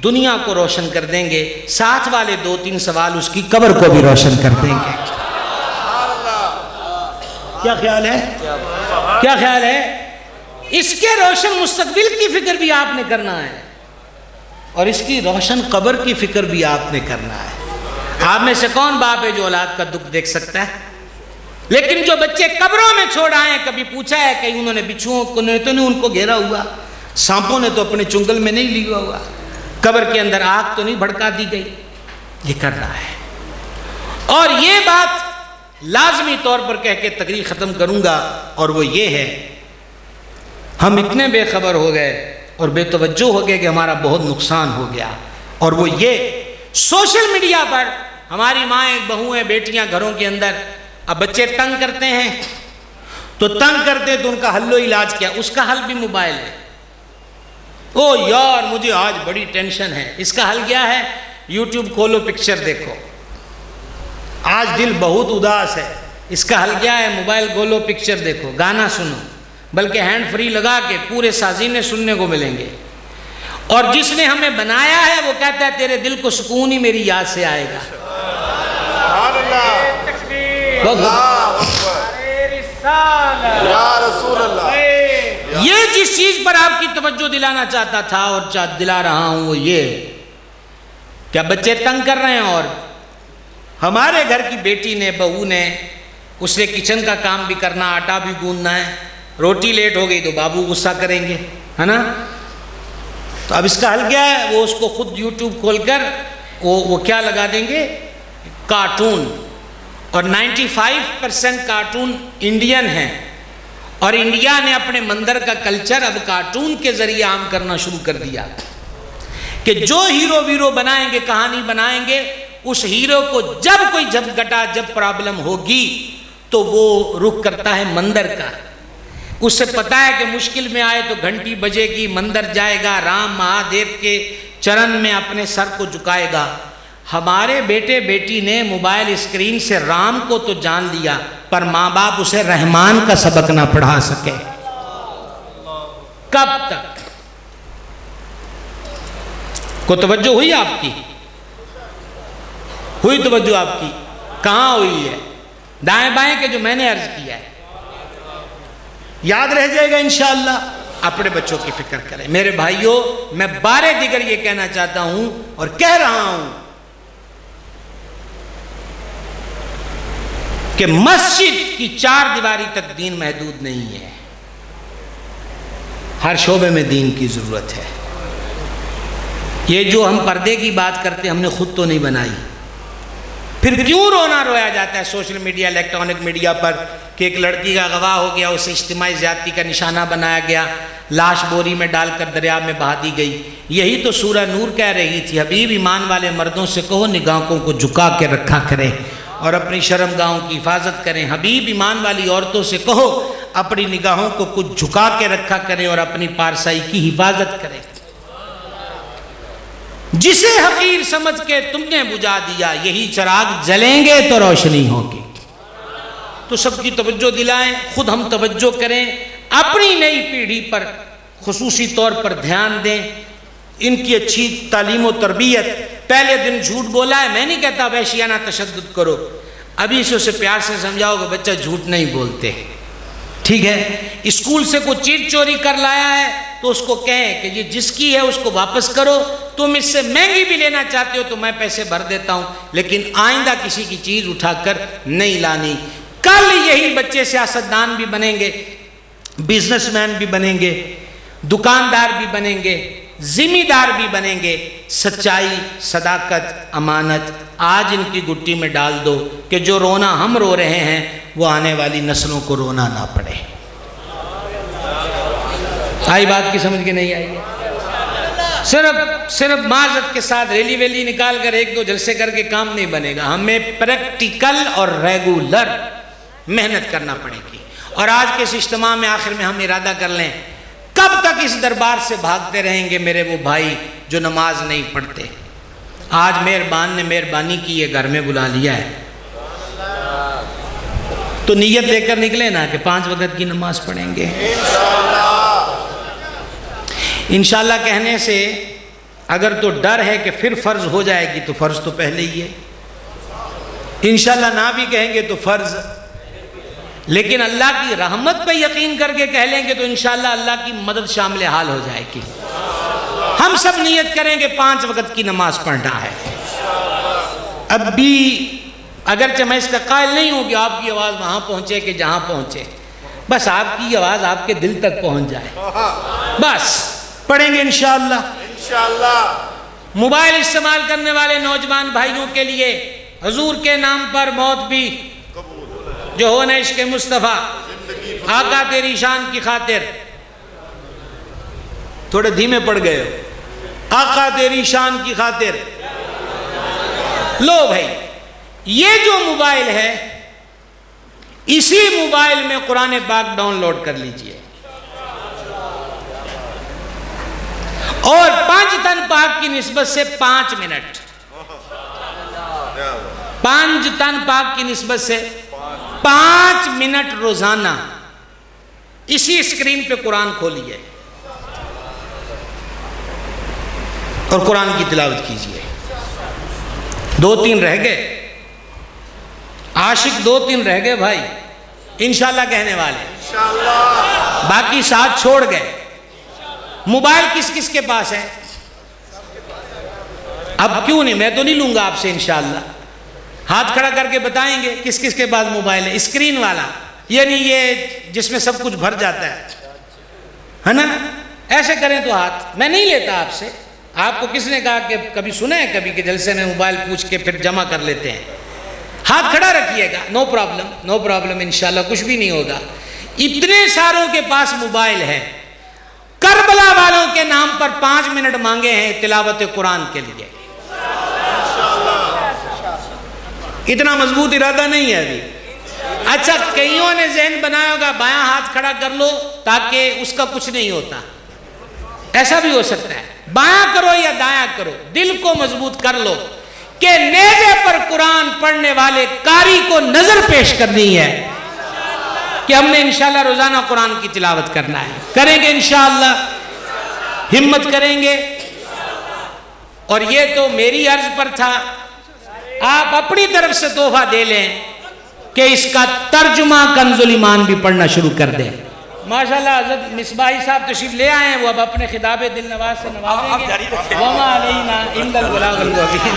दुनिया को रोशन कर देंगे, साथ वाले 2-3 सवाल उसकी कब्र को भी रोशन कर देंगे। क्या ख्याल है? क्या ख्याल है? इसके रोशन मुस्तकबिल की फिक्र भी आपने करना है और इसकी रोशन कब्र की फिक्र भी आपने करना है। आप में से कौन बाप है जो औलाद का दुख देख सकता है? लेकिन जो बच्चे कब्रों में छोड़ आए, कभी पूछा है कहीं उन्होंने बिच्छुओं को ने तो नहीं उनको घेरा हुआ, सांपों ने तो अपने चुंगल में नहीं लिया हुआ, कब्र के अंदर आग तो नहीं भड़का दी गई? ये कर रहा है। और ये बात लाजमी तौर पर कह के तकरीर ख़त्म करूंगा, और वो ये है, हम इतने बेखबर हो गए और बेतवज्जो हो गए कि हमारा बहुत नुकसान हो गया। और वो ये, सोशल मीडिया पर हमारी माएँ, बहुएँ, बेटियाँ घरों के अंदर, अब बच्चे तंग करते हैं तो तंग करते तो उनका हल्लो इलाज क्या? उसका हल भी मोबाइल है। ओ यार मुझे आज बड़ी टेंशन है, इसका हल क्या है? यूट्यूब खोलो, पिक्चर देखो। आज दिल बहुत उदास है, इसका हल क्या है? मोबाइल खोलो, पिक्चर देखो, गाना सुनो, बल्कि हैंड फ्री लगा के पूरे साजीने सुनने को मिलेंगे। और जिसने हमें बनाया है वो कहता है तेरे दिल को सुकून ही मेरी याद से आएगा। या रसूल अल्लाह। ये जिस चीज पर आपकी तवज्जो दिलाना चाहता था और दिला रहा हूं वो ये, क्या बच्चे तंग कर रहे हैं। और हमारे घर की बेटी ने, बहू ने, उसने किचन का काम भी करना, आटा भी गूंदना है, रोटी लेट हो गई तो बाबू गुस्सा करेंगे, है ना। तो अब इसका हल क्या है, वो उसको खुद यूट्यूब खोलकर वो क्या लगा देंगे, कार्टून। और 95% कार्टून इंडियन हैं और इंडिया ने अपने मंदिर का कल्चर अब कार्टून के जरिए आम करना शुरू कर दिया कि जो हीरो वीरो बनाएंगे, कहानी बनाएंगे, उस हीरो को जब कोई झपगटा, जब प्रॉब्लम होगी तो वो रुख करता है मंदिर का। उससे पता है कि मुश्किल में आए तो घंटी बजेगी, मंदिर जाएगा, राम महादेव के चरण में अपने सर को झुकाएगा। हमारे बेटे बेटी ने मोबाइल स्क्रीन से राम को तो जान लिया, पर माँ बाप उसे रहमान का सबक ना पढ़ा सके। कब तक? को तवज्जो हुई आपकी? हुई तवज्जो आपकी? कहां हुई है? दाएं बाएं के जो मैंने अर्ज किया है याद रह जाएगा इंशाअल्लाह। अपने बच्चों की फिक्र करें। मेरे भाइयों, मैं बारे दिगर ये कहना चाहता हूं और कह रहा हूं कि मस्जिद की 4 दीवारी तक दीन महदूद नहीं है। हर शोबे में दीन की जरूरत है। ये जो हम पर्दे की बात करते हमने खुद तो नहीं बनाई, फिर क्यों रोना रोया जाता है सोशल मीडिया, इलेक्ट्रॉनिक मीडिया पर कि एक लड़की का गवाह हो गया, उसे इज्तिमाई ज्यादती का निशाना बनाया गया, लाश बोरी में डालकर दरिया में बहा दी गई। यही तो सूरह नूर कह रही थी, हबीब ईमान वाले मर्दों से कहो निगाहों को झुका के रखा करें और अपनी शर्मगाहों की हिफाजत करें। हबीब ईमान वाली औरतों से कहो अपनी निगाहों को कुछ झुका के रखा करें और अपनी पारसाई की हिफाजत करें। जिसे हकीर समझ के तुमने बुझा दिया, यही चिराग जलेंगे तो रोशनी होगी। तो सबकी तवज्जो दिलाएं, खुद हम तवज्जो करें, अपनी नई पीढ़ी पर खुसूसी तौर पर ध्यान दें, इनकी अच्छी तालीम और तरबियत। पहले दिन झूठ बोला है, मैं नहीं कहता वैशियाना तशद्दुद करो, अभी से उसे प्यार से समझाओगे बच्चा झूठ नहीं बोलते, ठीक है। स्कूल से कोई चीज चोरी कर लाया है तो उसको कहें कि ये जिसकी है उसको वापस करो, तुम इससे महंगी भी लेना चाहते हो तो मैं पैसे भर देता हूं, लेकिन आइंदा किसी की चीज उठाकर नहीं लानी। कल यही बच्चे सियासतदान भी बनेंगे, बिजनेसमैन भी बनेंगे, दुकानदार भी बनेंगे, जिम्मेदार भी बनेंगे। सच्चाई, सदाकत, अमानत आज इनकी गुट्टी में डाल दो कि जो रोना हम रो रहे हैं वो आने वाली नस्लों को रोना ना पड़े। आई बात की समझ के नहीं आई है? सिर्फ माजत के साथ रैली वैली निकाल कर 1-2 जलसे करके काम नहीं बनेगा। हमें प्रैक्टिकल और रेगुलर मेहनत करना पड़ेगी। और आज के इस इज्तिमा में आखिर में हम इरादा कर लें, कब तक इस दरबार से भागते रहेंगे मेरे वो भाई जो नमाज नहीं पढ़ते? आज मेहरबान ने मेहरबानी की, ये घर में बुला लिया है तो नीयत लेकर निकले ना कि 5 वक्त की नमाज पढ़ेंगे इंशाल्लाह। कहने से अगर तो डर है कि फिर फर्ज हो जाएगी तो फर्ज तो पहले ही है। इंशाल्लाह ना भी कहेंगे तो फर्ज, लेकिन अल्लाह की रहमत पे यकीन करके कह लेंगे तो इंशाल्लाह अल्लाह की मदद शामिल हाल हो जाएगी। हम सब नियत करेंगे 5 वक्त की नमाज पढ़ना है। अब भी अगरचे मैं इसका कायल नहीं हूं कि आपकी आवाज़ वहां पहुंचे कि जहां पहुंचे, बस आपकी आवाज़ आपके दिल तक पहुंच जाए, बस पढ़ेंगे इंशाअल्लाह। मोबाइल इस्तेमाल करने वाले नौजवान भाइयों के लिए हुजूर के नाम पर मौत भी जो हो न इश्क़ मुस्तफ़ा, आका तेरी शान की खातिर, थोड़े धीमे पड़ गए हो, आका तेरी शान की खातिर। लो भाई, ये जो मोबाइल है इसी मोबाइल में कुरान पाक डाउनलोड कर लीजिए और 5 तन पाक की निस्बत से 5 मिनट, 5 तन पाक की निस्बत से 5 मिनट रोजाना इसी स्क्रीन पे कुरान खोलिए और कुरान की तिलावत कीजिए। 2-3 रह गए, आशिक 2-3 रह गए भाई, इंशाल्लाह कहने वाले, बाकी साथ छोड़ गए। मोबाइल किस किस के पास है? अब क्यों नहीं, मैं तो नहीं लूंगा आपसे इंशाल्लाह, हाथ खड़ा करके बताएंगे किस किस के पास मोबाइल है। स्क्रीन वाला, यानी ये जिसमें सब कुछ भर जाता है ना, ऐसे करें तो हाथ। मैं नहीं लेता आपसे, आपको किसने कहा कि कभी सुना है कभी कि जलसे में मोबाइल पूछ के फिर जमा कर लेते हैं? हाथ खड़ा रखिएगा, नो प्रॉब्लम, नो प्रॉब्लम, इंशाल्लाह कुछ भी नहीं होगा। इतने सारों के पास मोबाइल है, करबला वालों के नाम पर 5 मिनट मांगे हैं तिलावत कुरान के लिए। इतना मजबूत इरादा नहीं है अभी। अच्छा, कईयों ने जहन बनाया होगा बायां हाथ खड़ा कर लो ताकि उसका कुछ नहीं होता, ऐसा भी हो सकता है। बायां करो या दायां करो, दिल को मजबूत कर लो कि नेज़े पर कुरान पढ़ने वाले कारी को नजर पेश करनी है कि हमने इंशाल्लाह रोजाना कुरान की तिलावत करना है। करेंगे इंशाल्लाह, हिम्मत करेंगे। और ये तो मेरी अर्ज पर था, आप अपनी तरफ से तोहफा दे लें कि इसका तर्जुमा कंजुल ईमान भी पढ़ना शुरू कर दें। माशाल्लाह हज़रत मिसबाही साहब तशरीफ ले आए हैं, वो अब अपने खिताबे दिल नवाज से नवाजेंगे। वमा अलैना इल्लल बलागुल मुबीन।